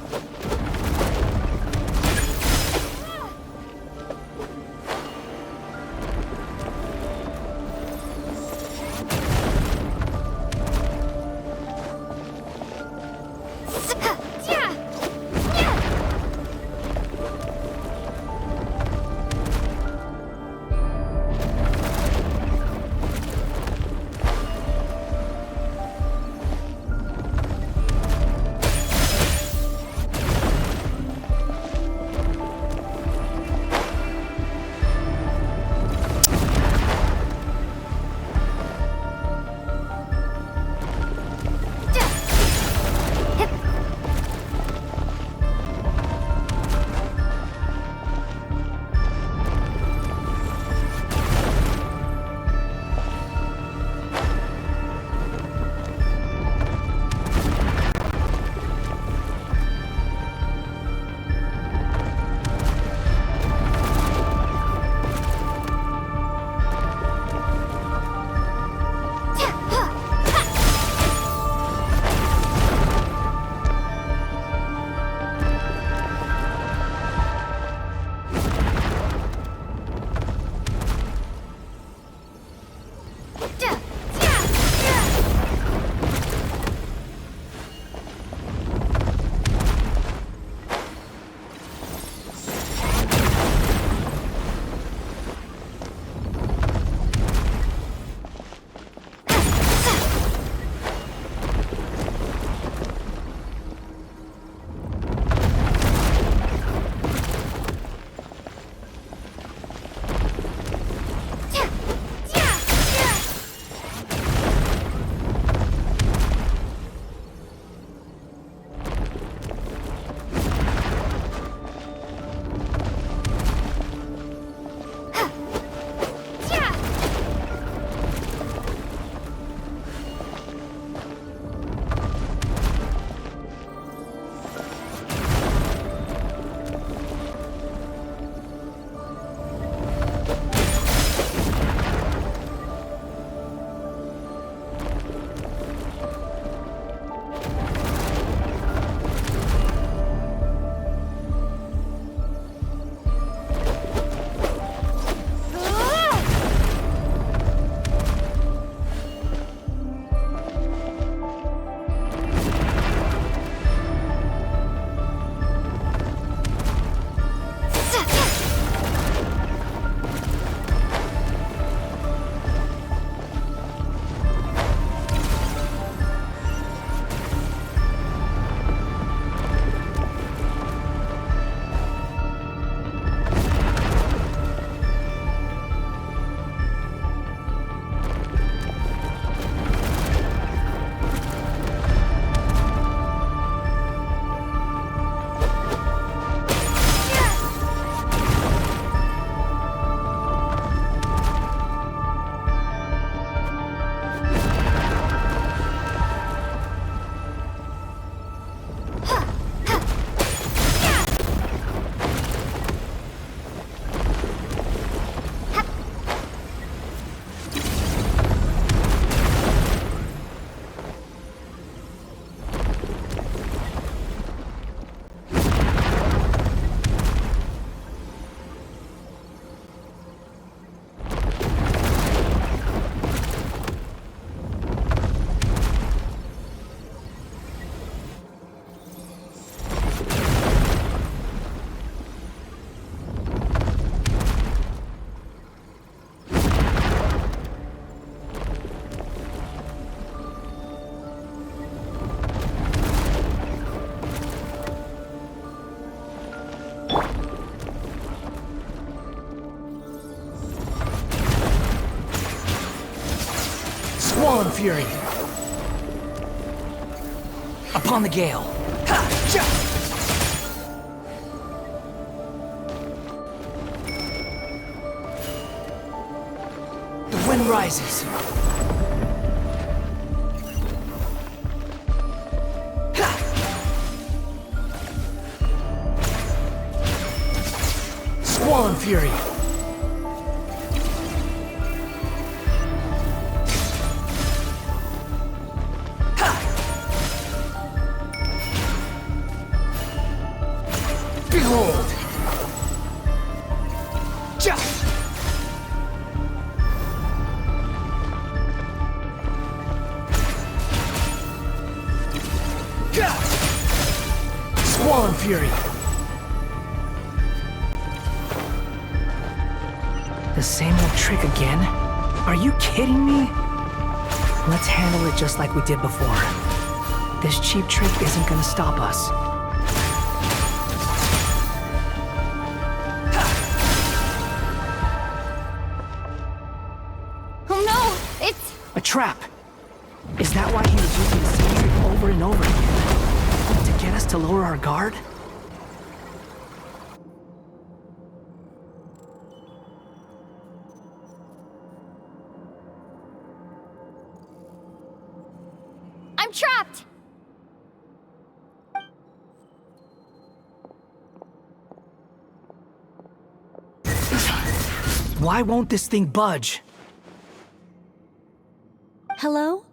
Swollen Fury! Upon the gale! Ha! Ja! The wind rises. Ha! Swollen Fury! Behold! Ja! Ga! Swollen Fury! The same old trick again? Are you kidding me? Let's handle it just like we did before. This cheap trick isn't gonna stop us. A trap! Is that why he was using the same trick over and over again? To get us to lower our guard? I'm trapped! Why won't this thing budge? Hello?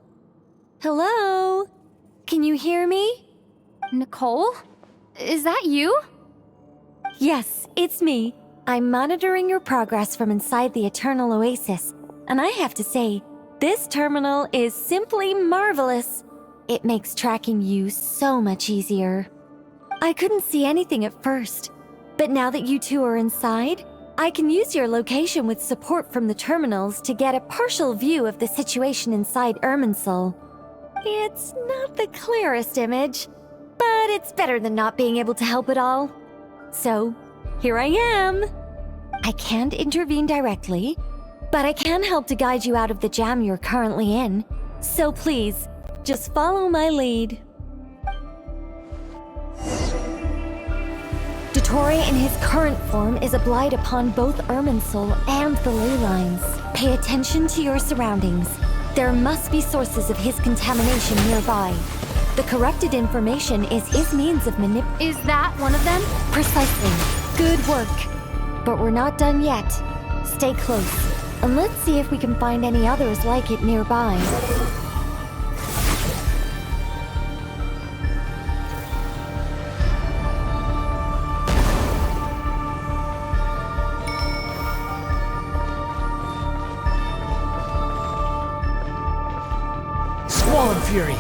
Hello? Can you hear me? Nicole? Is that you? Yes, it's me. I'm monitoring your progress from inside the Eternal Oasis, and I have to say, this terminal is simply marvelous. It makes tracking you so much easier. I couldn't see anything at first, but now that you two are inside, I can use your location with support from the terminals to get a partial view of the situation inside Irminsul. It's not the clearest image, but it's better than not being able to help at all. So, here I am. I can't intervene directly, but I can help to guide you out of the jam you're currently in. So please, just follow my lead. Dottore in his current form is a blight upon both Irminsul and the ley lines. Pay attention to your surroundings. There must be sources of his contamination nearby. The corrupted information is his means of Is that one of them? Precisely. Good work. But we're not done yet. Stay close, and let's see if we can find any others like it nearby. Swollen Fury!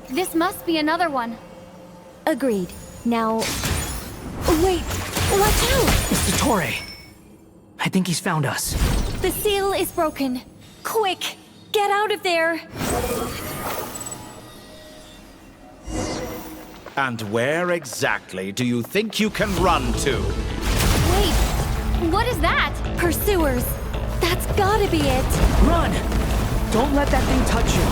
This must be another one. Agreed. Now... Wait! Watch out! It's Dottore. I think he's found us. The seal is broken. Quick! Get out of there! And where exactly do you think you can run to? Wait, what is that? Pursuers! That's gotta be it! Run! Don't let that thing touch you!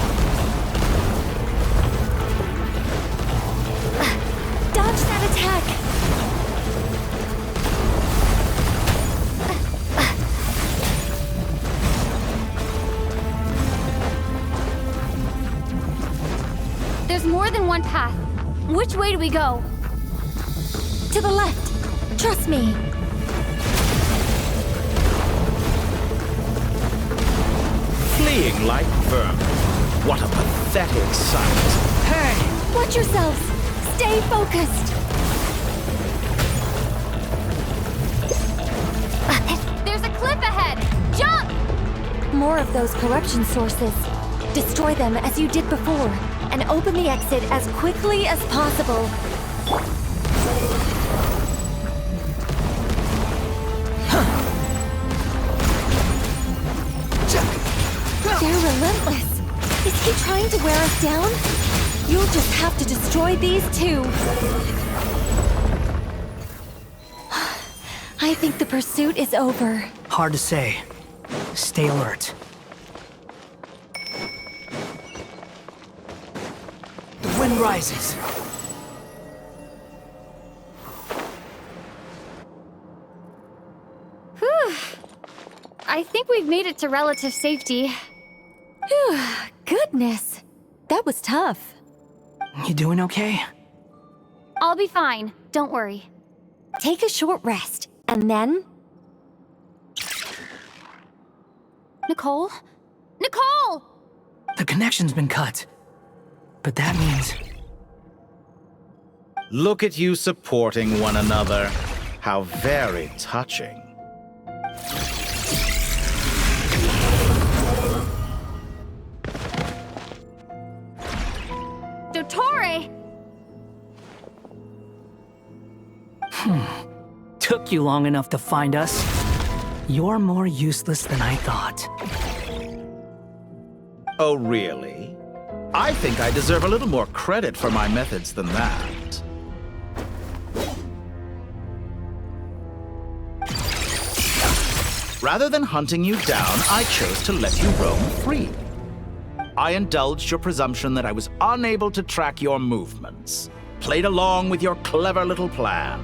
Dodge that attack! There's more than one path. Which way do we go? To the left. Trust me. Fleeing like vermin. What a pathetic sight. Hey! Watch yourselves. Stay focused. There's a cliff ahead. Jump! More of those corruption sources. Destroy them as you did before, and open the exit as quickly as possible. They're Is he trying to wear us down? You'll just have to destroy these too. I think the pursuit is over. Hard to say. Stay alert. The wind rises. Whew. I think we've made it to relative safety. Phew, goodness. That was tough. You doing okay? I'll be fine. Don't worry. Take a short rest, and then... Nicole? Nicole! The connection's been cut. But that means... Look at you supporting one another. How very touching. Dottore! Took you long enough to find us. You're more useless than I thought. Oh, really? I think I deserve a little more credit for my methods than that. Rather than hunting you down, I chose to let you roam free. I indulged your presumption that I was unable to track your movements, played along with your clever little plan.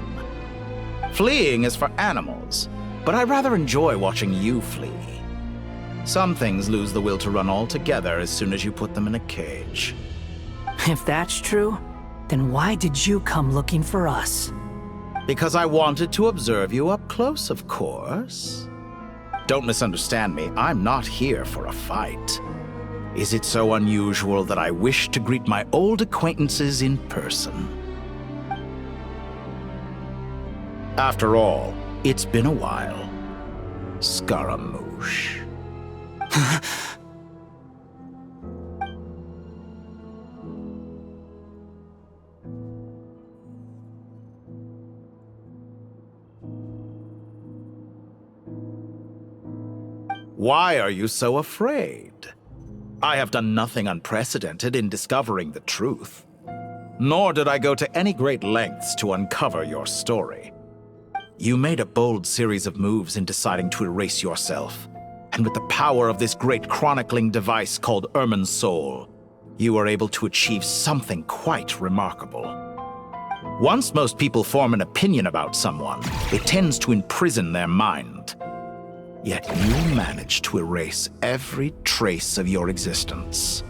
Fleeing is for animals, but I rather enjoy watching you flee. Some things lose the will to run altogether as soon as you put them in a cage. If that's true, then why did you come looking for us? Because I wanted to observe you up close, of course. Don't misunderstand me, I'm not here for a fight. Is it so unusual that I wish to greet my old acquaintances in person? After all, it's been a while. Scaramouche. Why are you so afraid? I have done nothing unprecedented in discovering the truth. Nor did I go to any great lengths to uncover your story. You made a bold series of moves in deciding to erase yourself, and with the power of this great chronicling device called Irmin's Soul, you were able to achieve something quite remarkable. Once most people form an opinion about someone, it tends to imprison their mind. Yet you managed to erase every trace of your existence.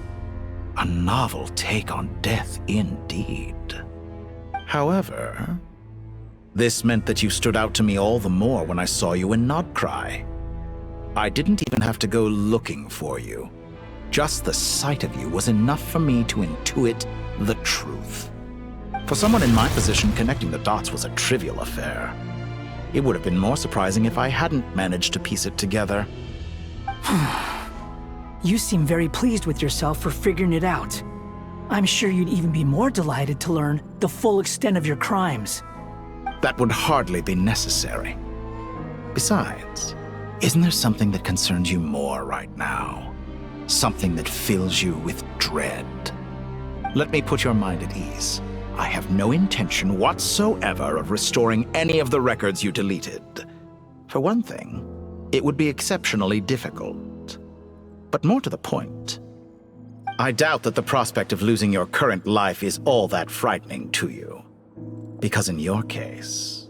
A novel take on death indeed. However, this meant that you stood out to me all the more when I saw you in Nodcry. I didn't even have to go looking for you. Just the sight of you was enough for me to intuit the truth. For someone in my position, connecting the dots was a trivial affair. It would have been more surprising if I hadn't managed to piece it together. You seem very pleased with yourself for figuring it out. I'm sure you'd even be more delighted to learn the full extent of your crimes. That would hardly be necessary. Besides, isn't there something that concerns you more right now? Something that fills you with dread? Let me put your mind at ease. I have no intention whatsoever of restoring any of the records you deleted. For one thing, it would be exceptionally difficult. But more to the point, I doubt that the prospect of losing your current life is all that frightening to you. Because in your case,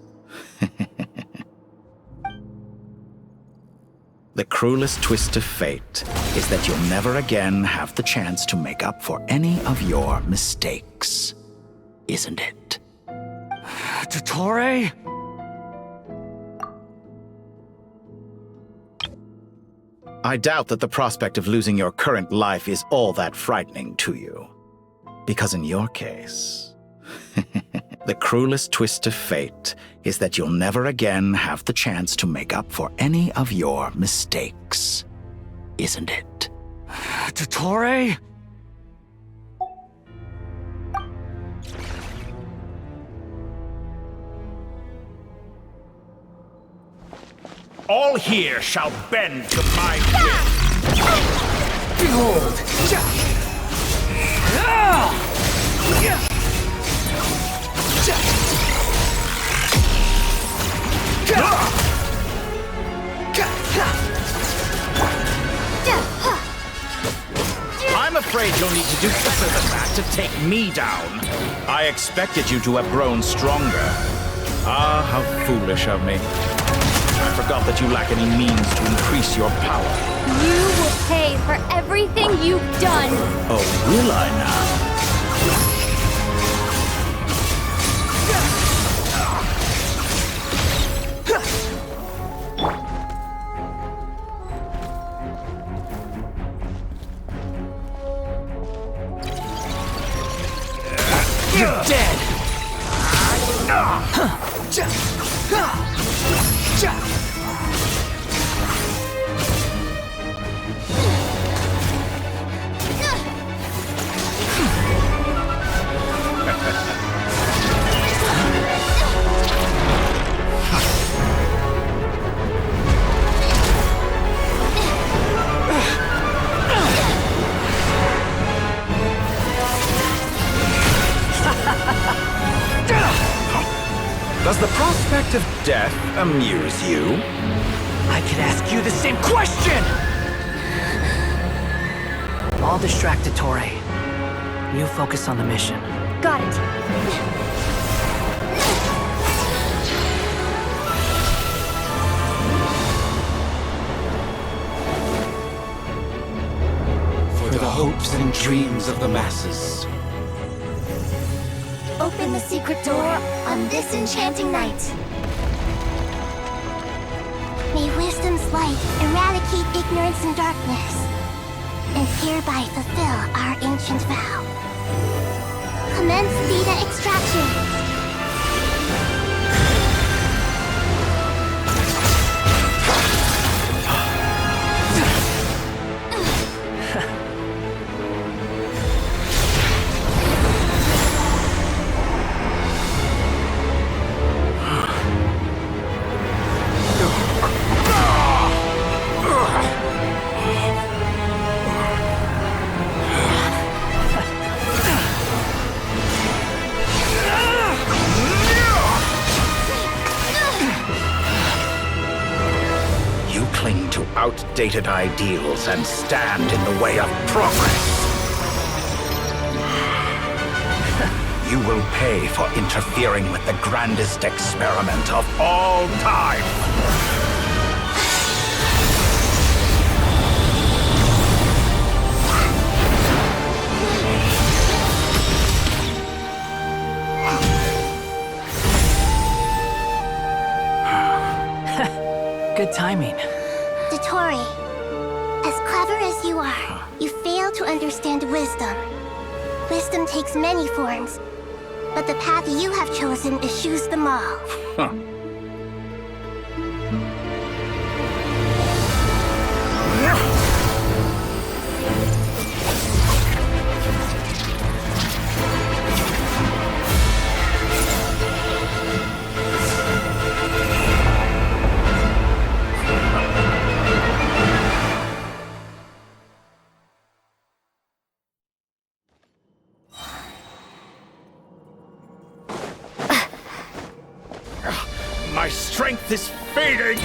the cruelest twist of fate is that you'll never again have the chance to make up for any of your mistakes. Isn't it? Dottore? I doubt that the prospect of losing your current life is all that frightening to you. Because in your case, the cruelest twist of fate is that you'll never again have the chance to make up for any of your mistakes. Isn't it? Dottore? All here shall bend to my will. Behold! I'm afraid you'll need to do better than that to take me down. I expected you to have grown stronger. Ah, how foolish of me. I forgot that you lack any means to increase your power. You will pay for everything you've done. Oh, will I now? You're dead! Does the prospect of death amuse you? I could ask you the same question! I'll distract Torre. You focus on the mission. Got it. For the hopes and dreams of the masses. Open the secret door on this enchanting night. May wisdom's light eradicate ignorance and darkness, and hereby fulfill our ancient vow. Commence data extraction. Outdated ideals and stand in the way of progress. You will pay for interfering with the grandest experiment of all time. Good timing. Tori, as clever as you are, you fail to understand wisdom. Wisdom takes many forms, but the path you have chosen eschews them all. Huh. My strength is fading!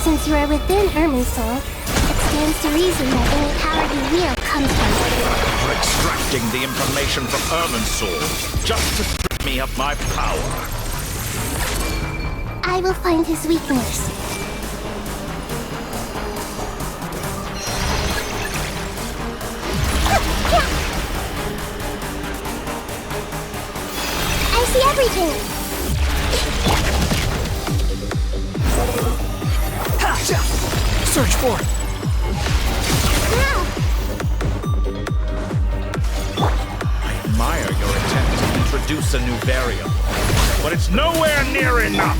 Since you are within Irminsul, it stands to reason that any power you wield comes from it. You're extracting the information from Irminsul just to strip me of my power. I will find his weakness. I see everything! Search for it! I admire your attempt to introduce a new variable, but it's nowhere near enough!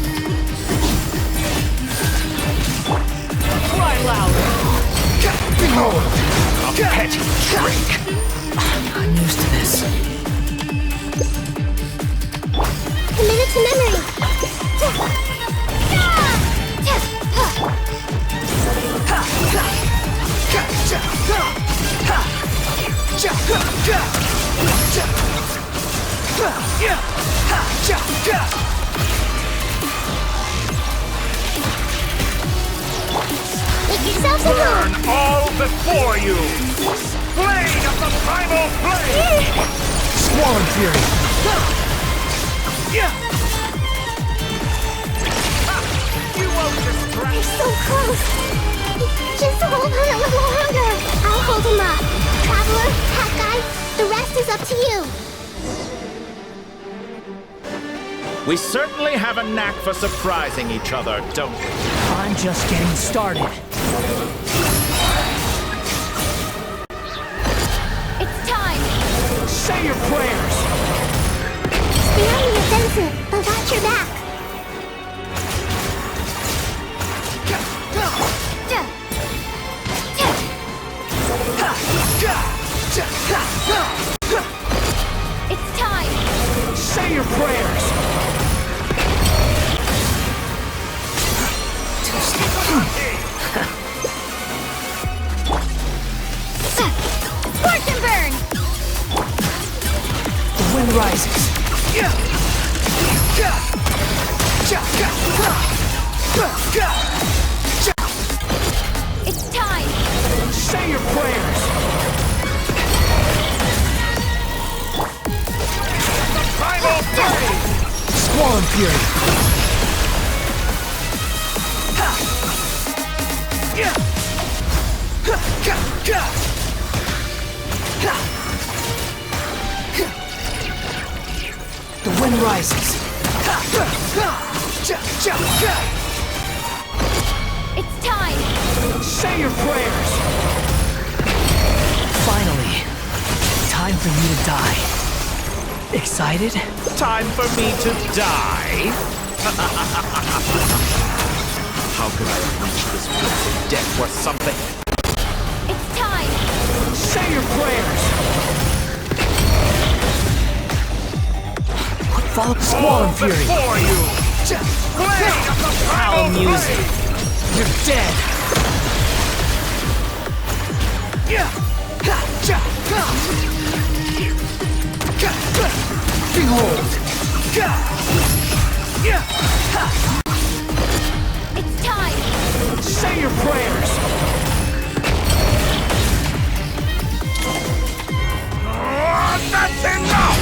Cry louder! Behold, a petty trick! I'm used to this. Commit it to memory! Self-delude! Burn all before you! Blade of the primal flame! Squall Fury! You won't distract! They're so close! Just hold on a little longer! I'll hold him up. Traveler, Hat Guy, the rest is up to you. We certainly have a knack for surprising each other, don't we? I'm just getting started. It's time! Say your prayers! Stay on the offensive, but watch your back. It's time! Say your prayers! Scorch and burn! The wind rises. It's time! Say your prayers! Primal flame! Squall Fury! The wind rises. It's time! Say your prayers! Finally, time for you to die. Excited? Time for me to die? How could I have reached this place if death was something? It's time! Say your prayers! Follow Squall Fury! Before you! Blade of the Foul primal music! flame! You're dead! Behold! It's time! Say your prayers! That's enough!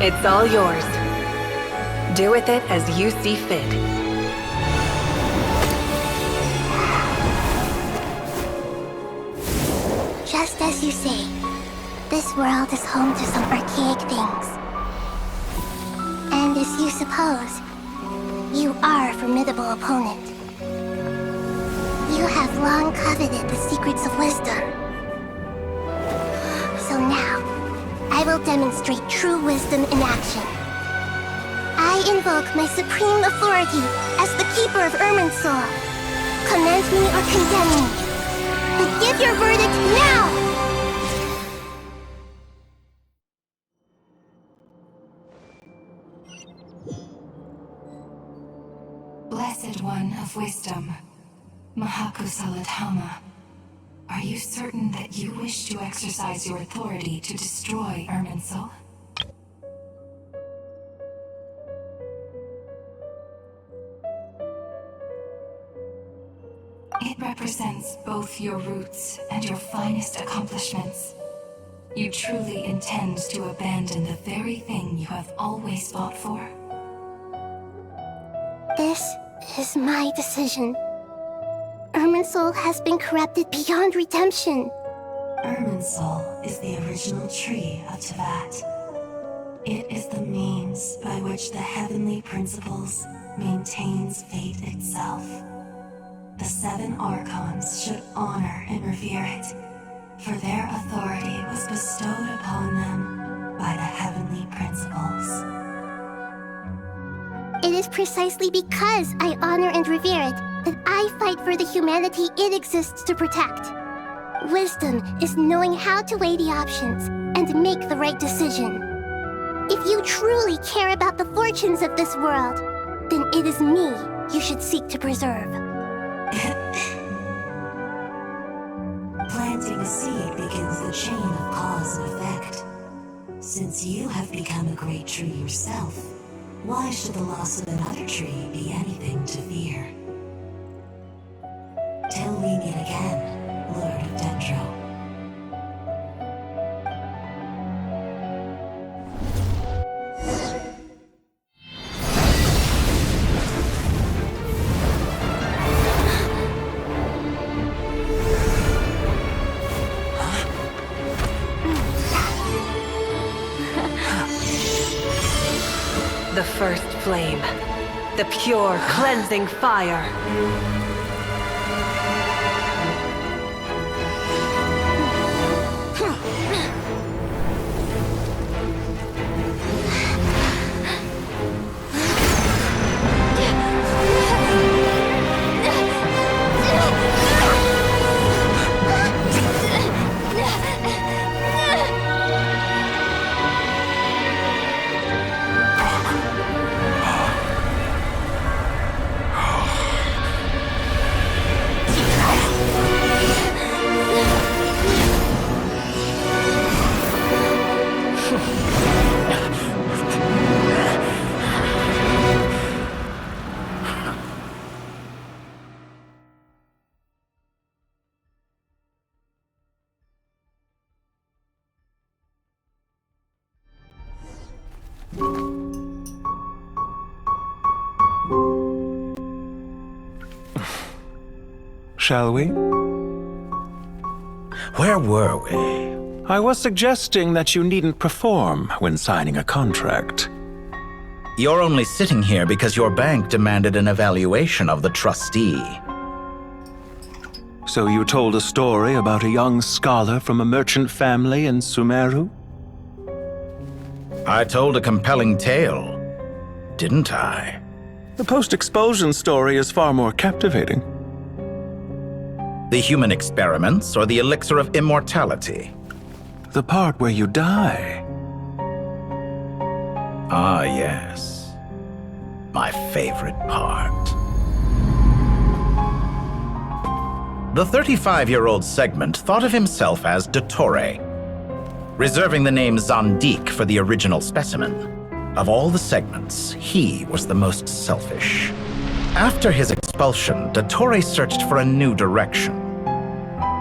It's all yours. Do with it as you see fit. Just as you say, this world is home to some archaic things. And as you suppose, you are a formidable opponent. You have long coveted the secrets of wisdom. So now, I will demonstrate true wisdom in action. I invoke my supreme authority as the keeper of Irminsul. Commend me or condemn me. But give your verdict now! Blessed One of Wisdom, Mahakusaladhama, are you certain that you wish to exercise your authority to destroy Irminsul? It represents both your roots and your finest accomplishments. You truly intend to abandon the very thing you have always fought for? This is my decision. Irminsul has been corrupted beyond redemption. Irminsul is the original tree of Teyvat. It is the means by which the heavenly principles maintains fate itself. The 7 Archons should honor and revere it, for their authority was bestowed upon them by the heavenly principles. It is precisely because I honor and revere it that I fight for the humanity it exists to protect. Wisdom is knowing how to weigh the options and make the right decision. If you truly care about the fortunes of this world, then it is me you should seek to preserve. Planting a seed begins the chain of cause and effect. Since you have become a great tree yourself, why should the loss of another tree be anything to fear? Till we meet again, Lord of Dendro. The first flame. The pure, cleansing fire. Shall we? Where were we? I was suggesting that you needn't perform when signing a contract. You're only sitting here because your bank demanded an evaluation of the trustee. So you told a story about a young scholar from a merchant family in Sumeru? I told a compelling tale, didn't I? The post-expulsion story is far more captivating. The human experiments or the elixir of immortality? The part where you die. Ah, yes. My favorite part. The 35-year-old Segment thought of himself as Dottore, reserving the name Zandik for the original specimen. Of all the Segments, he was the most selfish. After his expulsion, Dottore searched for a new direction.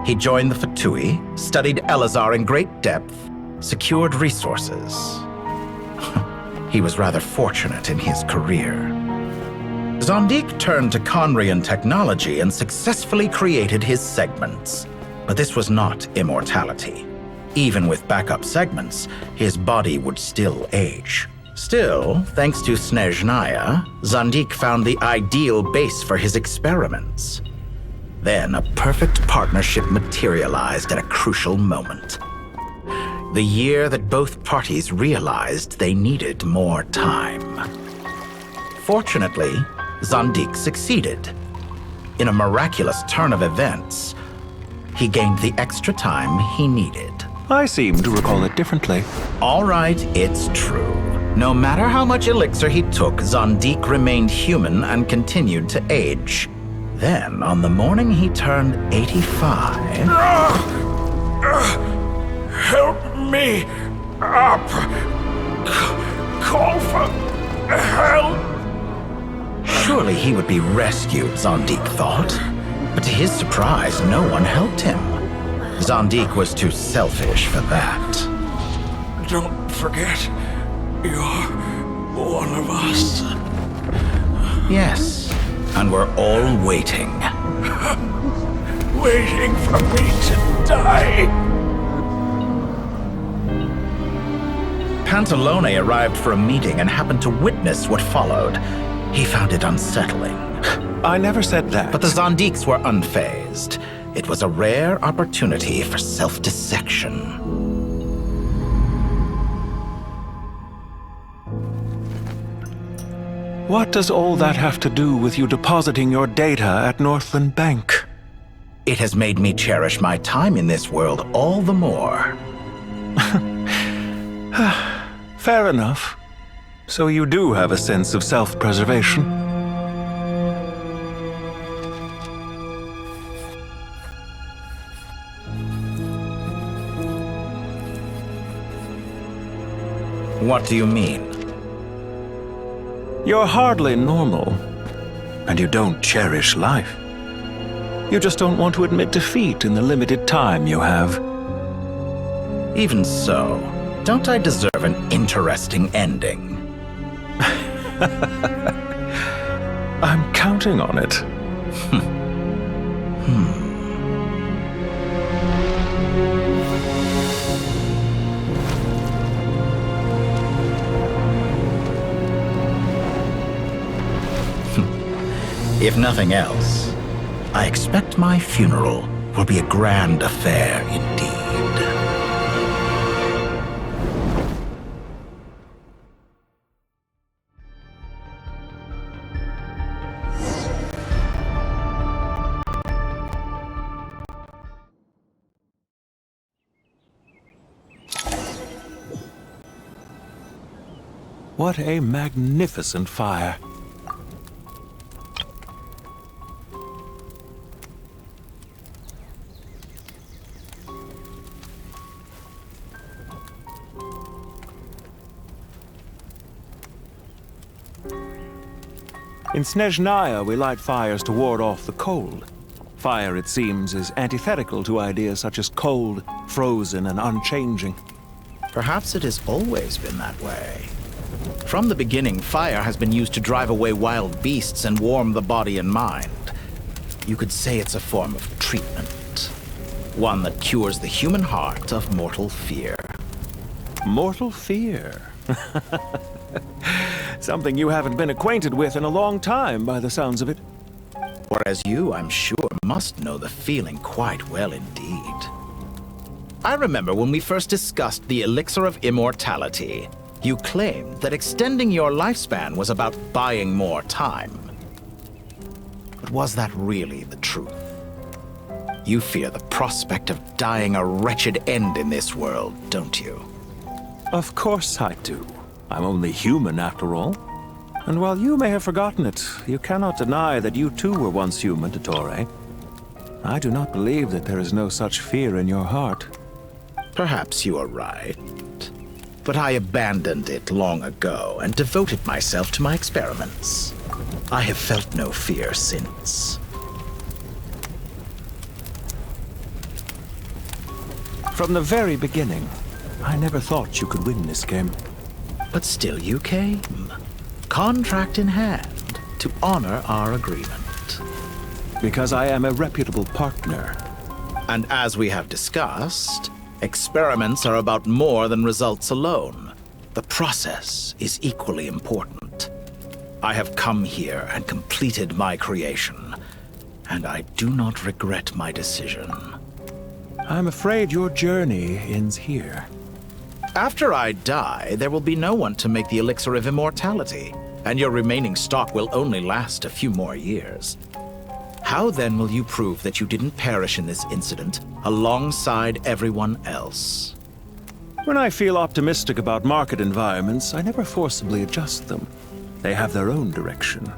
He joined the Fatui, studied Elazar in great depth, secured resources. He was rather fortunate in his career. Zandik turned to Conrian technology and successfully created his segments. But this was not immortality. Even with backup segments, his body would still age. Still, thanks to Snezhnaya, Zandik found the ideal base for his experiments. Then a perfect partnership materialized at a crucial moment. The year that both parties realized they needed more time. Fortunately, Zandik succeeded. In a miraculous turn of events, he gained the extra time he needed. I seem to recall it differently. All right, it's true. No matter how much elixir he took, Zandik remained human and continued to age. Then, on the morning he turned 85... Help me up! Call for help! Surely he would be rescued, Zandik thought. But to his surprise, no one helped him. Zandik was too selfish for that. Don't forget, you're one of us. Yes, and we're all waiting. Waiting for me to die. Pantalone arrived for a meeting and happened to witness what followed. He found it unsettling. I never said that. But the Zandiks were unfazed. It was a rare opportunity for self-dissection. What does all that have to do with you depositing your data at Northland Bank? It has made me cherish my time in this world all the more. Fair enough. So you do have a sense of self-preservation? What do you mean? You're hardly normal, and you don't cherish life. You just don't want to admit defeat in the limited time you have. Even so, don't I deserve an interesting ending? I'm counting on it. If nothing else, I expect my funeral will be a grand affair indeed. What a magnificent fire. In Snezhnaya, we light fires to ward off the cold. Fire, it seems, is antithetical to ideas such as cold, frozen, and unchanging. Perhaps it has always been that way. From the beginning, fire has been used to drive away wild beasts and warm the body and mind. You could say it's a form of treatment. One that cures the human heart of mortal fear. Mortal fear? Something you haven't been acquainted with in a long time, by the sounds of it. Whereas you, I'm sure, must know the feeling quite well indeed. I remember when we first discussed the elixir of immortality, you claimed that extending your lifespan was about buying more time. But was that really the truth? You fear the prospect of dying a wretched end in this world, don't you? Of course I do. I'm only human, after all. And while you may have forgotten it, you cannot deny that you too were once human, Dottore. I do not believe that there is no such fear in your heart. Perhaps you are right. But I abandoned it long ago and devoted myself to my experiments. I have felt no fear since. From the very beginning, I never thought you could win this game. But still you came, contract in hand, to honor our agreement. Because I am a reputable partner. And as we have discussed, experiments are about more than results alone. The process is equally important. I have come here and completed my creation, and I do not regret my decision. I'm afraid your journey ends here. After I die, there will be no one to make the elixir of immortality, and your remaining stock will only last a few more years. How then will you prove that you didn't perish in this incident alongside everyone else? When I feel optimistic about market environments, I never forcibly adjust them. They have their own direction.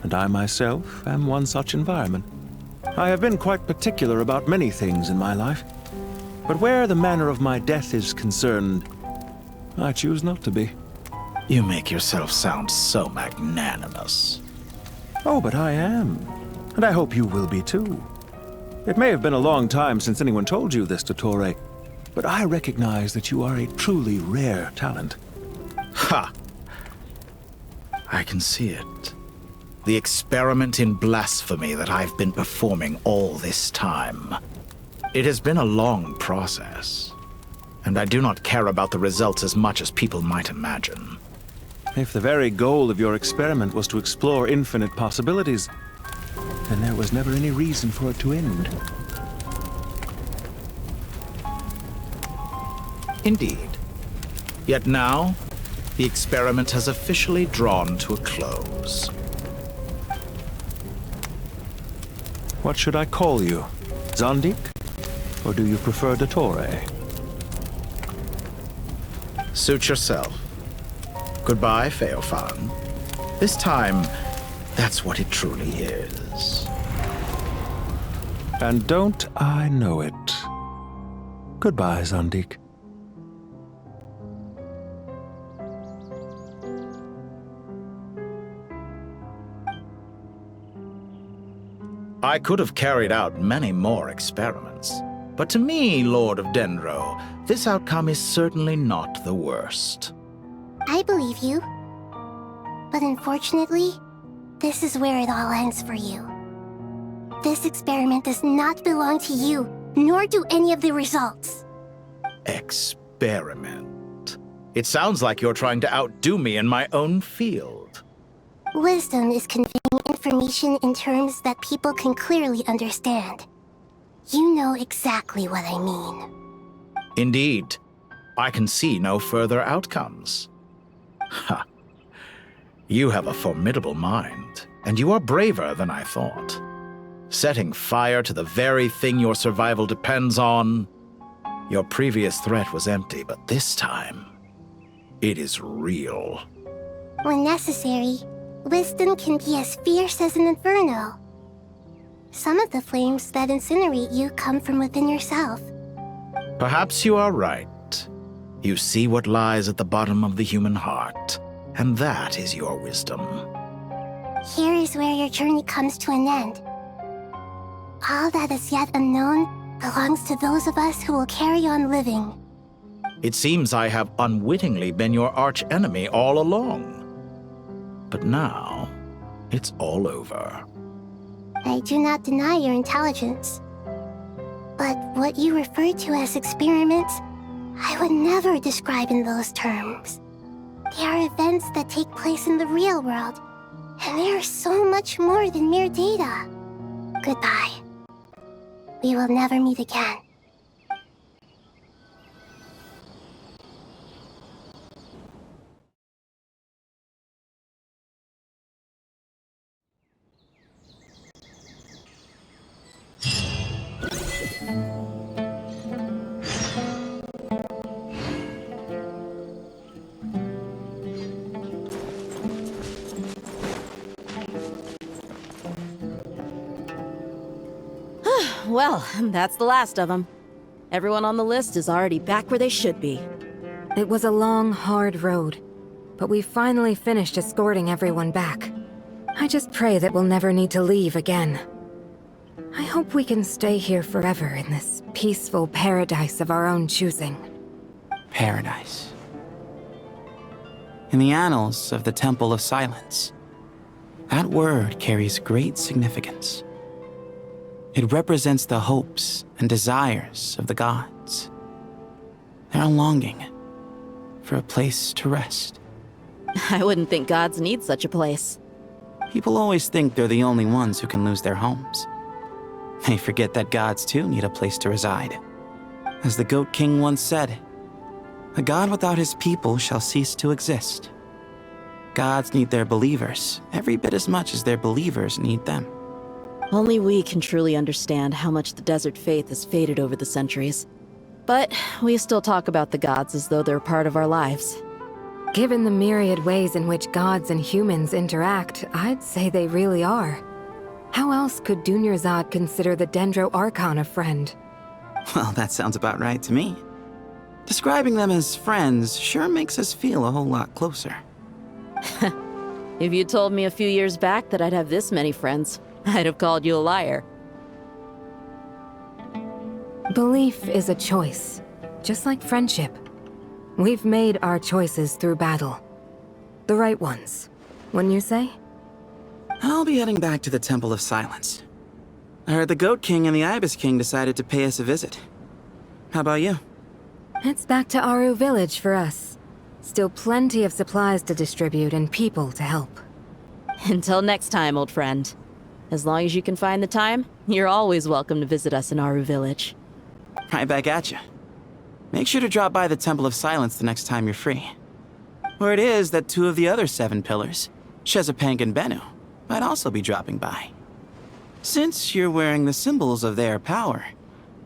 And I myself am one such environment. I have been quite particular about many things in my life. But where the manner of my death is concerned, I choose not to be. You make yourself sound so magnanimous. Oh, but I am. And I hope you will be too. It may have been a long time since anyone told you this, Dottore, but I recognize that you are a truly rare talent. Ha! I can see it. The experiment in blasphemy that I've been performing all this time. It has been a long process, and I do not care about the results as much as people might imagine. If the very goal of your experiment was to explore infinite possibilities, then there was never any reason for it to end. Indeed. Yet now, the experiment has officially drawn to a close. What should I call you? Zandik? Or do you prefer Dottore? Suit yourself. Goodbye, Feofan. This time, that's what it truly is. And don't I know it? Goodbye, Zandik. I could have carried out many more experiments, but to me, Lord of Dendro, this outcome is certainly not the worst. I believe you. But unfortunately, this is where it all ends for you. This experiment does not belong to you, nor do any of the results. Experiment? It sounds like you're trying to outdo me in my own field. Wisdom is conveying information in terms that people can clearly understand. You know exactly what I mean. Indeed. I can see no further outcomes. Ha. You have a formidable mind, and you are braver than I thought. Setting fire to the very thing your survival depends on. Your previous threat was empty, but this time, it is real. When necessary, wisdom can be as fierce as an inferno. Some of the flames that incinerate you come from within yourself. Perhaps you are right. You see what lies at the bottom of the human heart, and that is your wisdom. Here is where your journey comes to an end. All that is yet unknown belongs to those of us who will carry on living. It seems I have unwittingly been your arch-enemy all along. But now, it's all over. I do not deny your intelligence. But what you refer to as experiments, I would never describe in those terms. They are events that take place in the real world, and they are so much more than mere data. Goodbye. We will never meet again. Well, that's the last of them. Everyone on the list is already back where they should be. It was a long, hard road, but we finally finished escorting everyone back. I just pray that we'll never need to leave again. I hope we can stay here forever in this peaceful paradise of our own choosing. Paradise. In the annals of the Temple of Silence, that word carries great significance. It represents the hopes and desires of the gods. Their longing for a place to rest. I wouldn't think gods need such a place. People always think they're the only ones who can lose their homes. They forget that gods too need a place to reside. As the Goat King once said, "A god without his people shall cease to exist." Gods need their believers every bit as much as their believers need them. Only we can truly understand how much the desert faith has faded over the centuries. But we still talk about the gods as though they're part of our lives. Given the myriad ways in which gods and humans interact, I'd say they really are. How else could Dunyarzad consider the Dendro Archon a friend? Well, that sounds about right to me. Describing them as friends sure makes us feel a whole lot closer. If you told me a few years back that I'd have this many friends, I'd have called you a liar. Belief is a choice, just like friendship. We've made our choices through battle. The right ones, wouldn't you say? I'll be heading back to the Temple of Silence. I heard the Goat King and the Ibis King decided to pay us a visit. How about you? It's back to Aru Village for us. Still plenty of supplies to distribute and people to help. Until next time, old friend. As long as you can find the time, you're always welcome to visit us in Aru Village. Right back at you. Make sure to drop by the Temple of Silence the next time you're free. Word is that 2 of the other 7 pillars, Shezapang and Bennu, might also be dropping by. Since you're wearing the symbols of their power,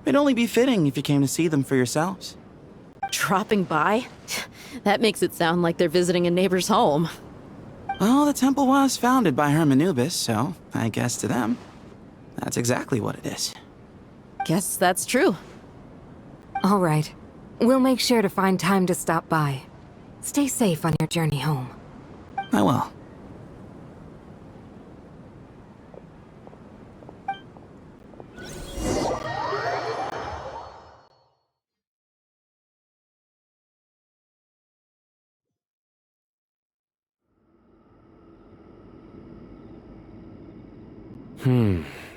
it'd only be fitting if you came to see them for yourselves. Dropping by? That makes it sound like they're visiting a neighbor's home. Well, the temple was founded by Hermanubis, so I guess to them, that's exactly what it is. Guess that's true. All right. We'll make sure to find time to stop by. Stay safe on your journey home. I will.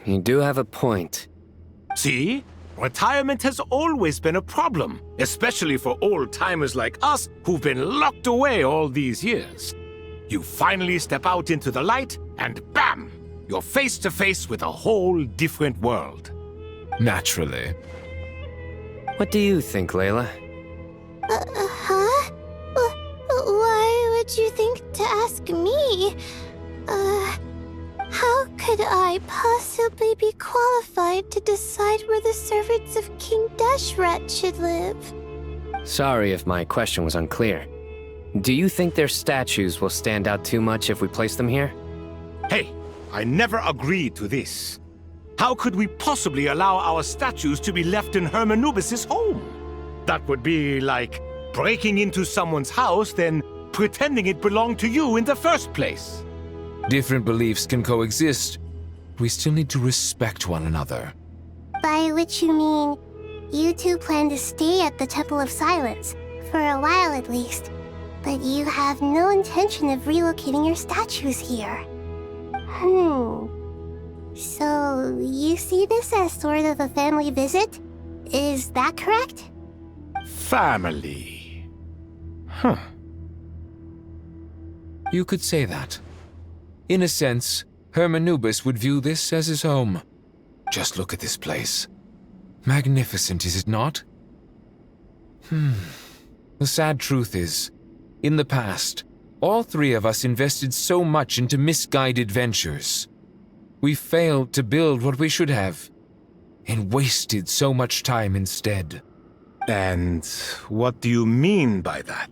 You do have a point. See? Retirement has always been a problem, especially for old-timers like us who've been locked away all these years. You finally step out into the light, and bam! You're face to face with a whole different world. Naturally. What do you think, Layla? Huh? Why would you think to ask me? How could I possibly be qualified to decide where the servants of King Deshret should live? Sorry if my question was unclear. Do you think their statues will stand out too much if we place them here? Hey, I never agreed to this. How could we possibly allow our statues to be left in Hermanubis' home? That would be like breaking into someone's house, then pretending it belonged to you in the first place. Different beliefs can coexist. We still need to respect one another. By which you mean, you two plan to stay at the Temple of Silence, for a while at least, but you have no intention of relocating your statues here. So, you see this as sort of a family visit? Is that correct? Family. You could say that. In a sense, Hermanubis would view this as his home. Just look at this place. Magnificent, is it not? The sad truth is, in the past, all three of us invested so much into misguided ventures. We failed to build what we should have, and wasted so much time instead. And what do you mean by that?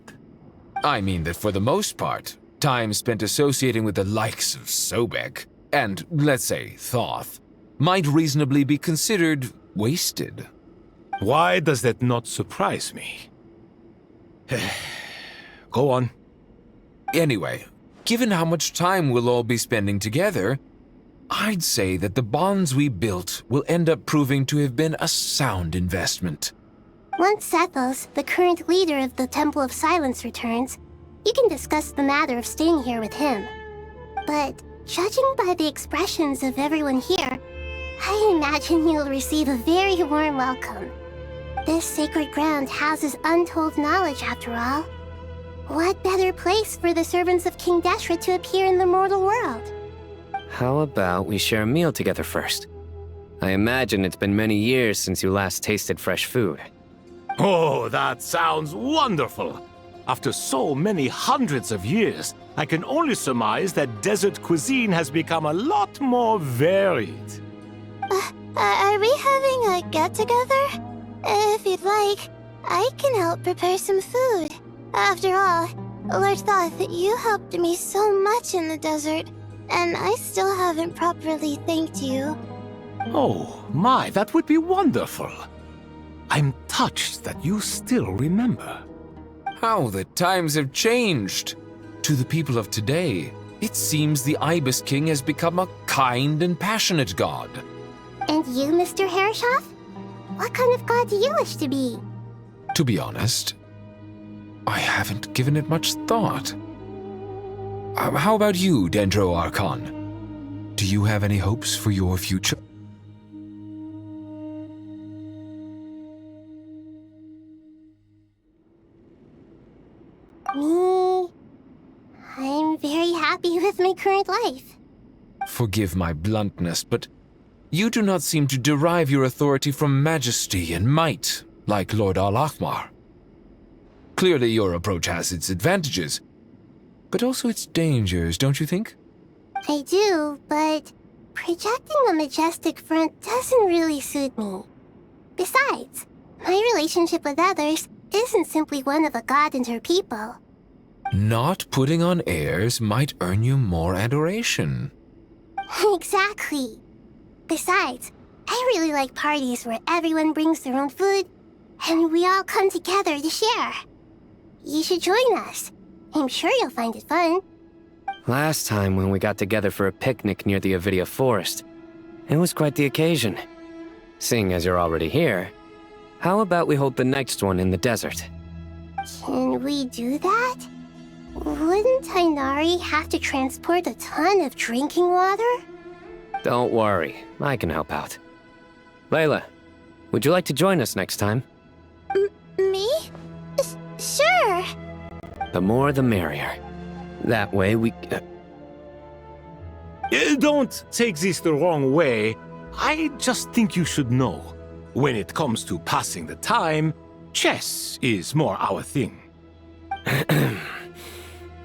I mean that for the most part, time spent associating with the likes of Sobek, and, let's say, Thoth, might reasonably be considered wasted. Why does that not surprise me? Go on. Anyway, given how much time we'll all be spending together, I'd say that the bonds we built will end up proving to have been a sound investment. Once Sethos, the current leader of the Temple of Silence, returns, you can discuss the matter of staying here with him. But judging by the expressions of everyone here, I imagine you'll receive a very warm welcome. This sacred ground houses untold knowledge, after all. What better place for the servants of King Deshret to appear in the mortal world? How about we share a meal together first? I imagine it's been many years since you last tasted fresh food. Oh, that sounds wonderful! After so many hundreds of years, I can only surmise that desert cuisine has become a lot more varied. Are we having a get-together? If you'd like, I can help prepare some food. After all, Lord Thoth, you helped me so much in the desert, and I still haven't properly thanked you. Oh, my, that would be wonderful. I'm touched that you still remember. How the times have changed! To the people of today, it seems the Ibis King has become a kind and passionate god. And you, Mr. Herreshoff? What kind of god do you wish to be? To be honest, I haven't given it much thought. How about you, Dendro Archon? Do you have any hopes for your future? Me? I'm very happy with my current life. Forgive my bluntness, but you do not seem to derive your authority from majesty and might, like Lord Al-Ahmar. Clearly your approach has its advantages, but also its dangers, don't you think? I do, but projecting a majestic front doesn't really suit me. Besides, my relationship with others isn't simply one of a god and her people. Not putting on airs might earn you more adoration. Exactly. Besides, I really like parties where everyone brings their own food and we all come together to share. You should join us. I'm sure you'll find it fun. Last time when we got together for a picnic near the Avidia Forest, it was quite the occasion. Seeing as you're already here, how about we hold the next one in the desert? Can we do that? Wouldn't Tainari have to transport a ton of drinking water? Don't worry, I can help out. Layla, would you like to join us next time? Me? Sure. The more the merrier. That way we... Don't take this the wrong way. I just think you should know. When it comes to passing the time, chess is more our thing.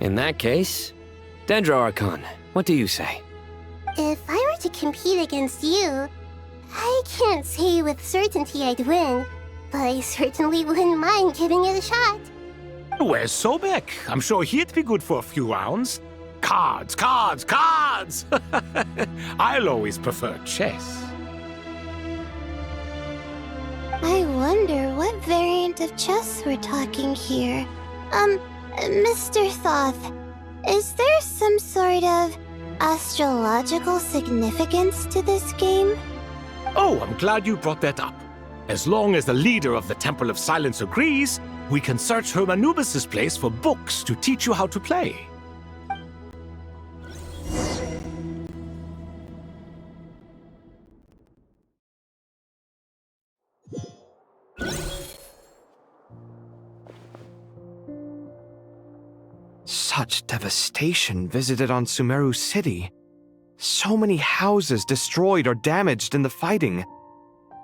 In that case, Dendro Archon, what do you say? If I were to compete against you, I can't say with certainty I'd win, but I certainly wouldn't mind giving it a shot. Where's Sobek? I'm sure he'd be good for a few rounds. Cards, cards, cards! I'll always prefer chess. I wonder what variant of chess we're talking here. Mr. Thoth, is there some sort of astrological significance to this game? Oh, I'm glad you brought that up. As long as the leader of the Temple of Silence agrees, we can search Hermanubis' place for books to teach you how to play. Such devastation visited on Sumeru City. So many houses destroyed or damaged in the fighting.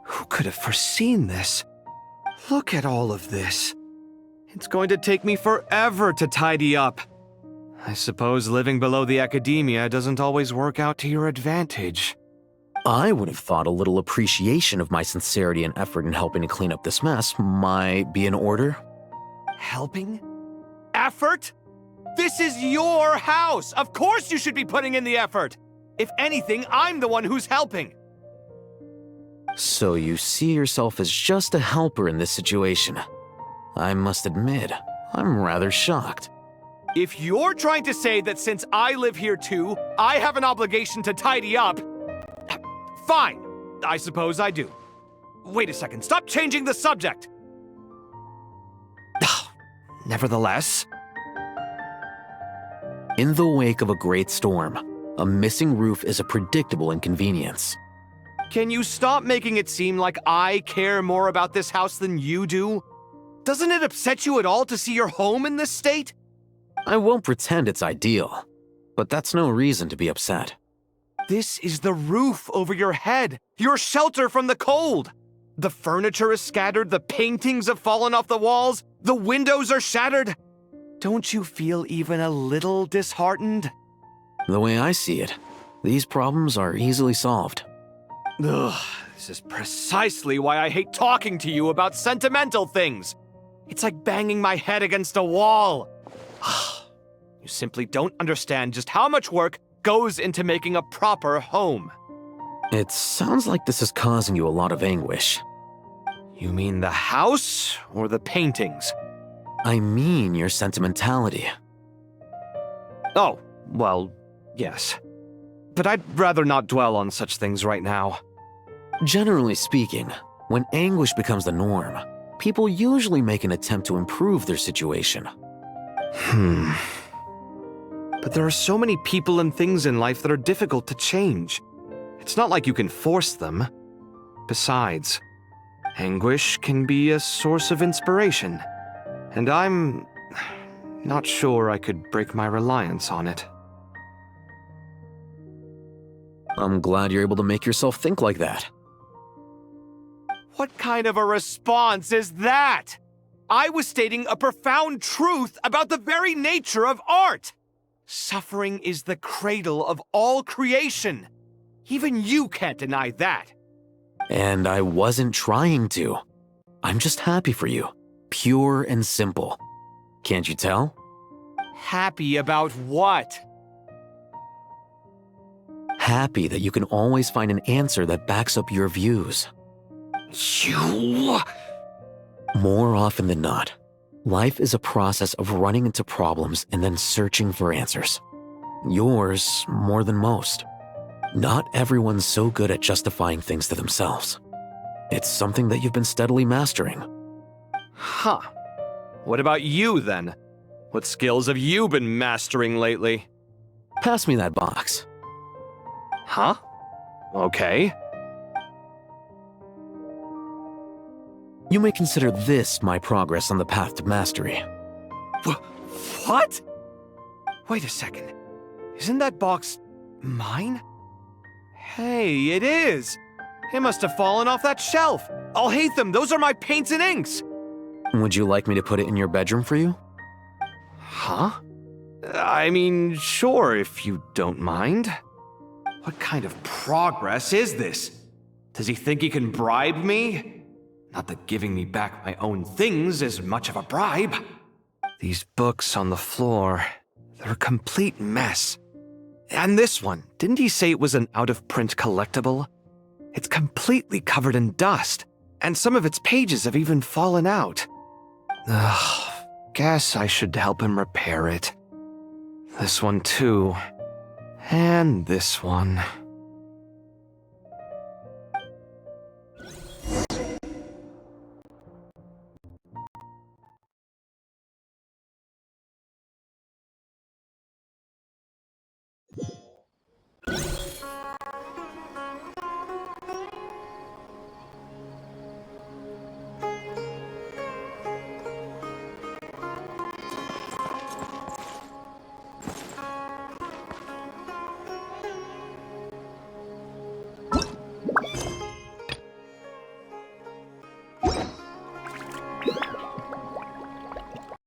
Who could have foreseen this? Look at all of this. It's going to take me forever to tidy up. I suppose living below the academia doesn't always work out to your advantage. I would have thought a little appreciation of my sincerity and effort in helping to clean up this mess might be in order. Helping? Effort? This is your house! Of course you should be putting in the effort! If anything, I'm the one who's helping! So you see yourself as just a helper in this situation. I must admit, I'm rather shocked. If you're trying to say that since I live here too, I have an obligation to tidy up, fine, I suppose I do. Wait a second, stop changing the subject! Nevertheless... In the wake of a great storm, a missing roof is a predictable inconvenience. Can you stop making it seem like I care more about this house than you do? Doesn't it upset you at all to see your home in this state? I won't pretend it's ideal, but that's no reason to be upset. This is the roof over your head, your shelter from the cold. The furniture is scattered, the paintings have fallen off the walls, the windows are shattered. Don't you feel even a little disheartened? The way I see it, these problems are easily solved. Ugh, this is precisely why I hate talking to you about sentimental things. It's like banging my head against a wall. You simply don't understand just how much work goes into making a proper home. It sounds like this is causing you a lot of anguish. You mean the house or the paintings? I mean your sentimentality. Oh, well, yes. But I'd rather not dwell on such things right now. Generally speaking, when anguish becomes the norm, people usually make an attempt to improve their situation. But there are so many people and things in life that are difficult to change. It's not like you can force them. Besides, anguish can be a source of inspiration. And I'm not sure I could break my reliance on it. I'm glad you're able to make yourself think like that. What kind of a response is that? I was stating a profound truth about the very nature of art. Suffering is the cradle of all creation. Even you can't deny that. And I wasn't trying to. I'm just happy for you. pure and simple. Can't you tell? Happy about what? Happy that you can always find an answer that backs up your views. You... More often than not, life is a process of running into problems and then searching for answers. Yours more than most. Not everyone's so good at justifying things to themselves. It's something that you've been steadily mastering. Huh. What about you, then? What skills have you been mastering lately? Pass me that box. Huh? Okay. You may consider this my progress on the path to mastery. What? Wait a second. Isn't that box mine? Hey, it is! It must have fallen off that shelf! I'll hate them! Those are my paints and inks! Would you like me to put it in your bedroom for you? Huh? I mean, sure, if you don't mind. What kind of progress is this? Does he think he can bribe me? Not that giving me back my own things is much of a bribe. These books on the floor, they're a complete mess. And this one, didn't he say it was an out-of-print collectible? It's completely covered in dust, and some of its pages have even fallen out. Ugh, guess I should help him repair it. This one too. And this one.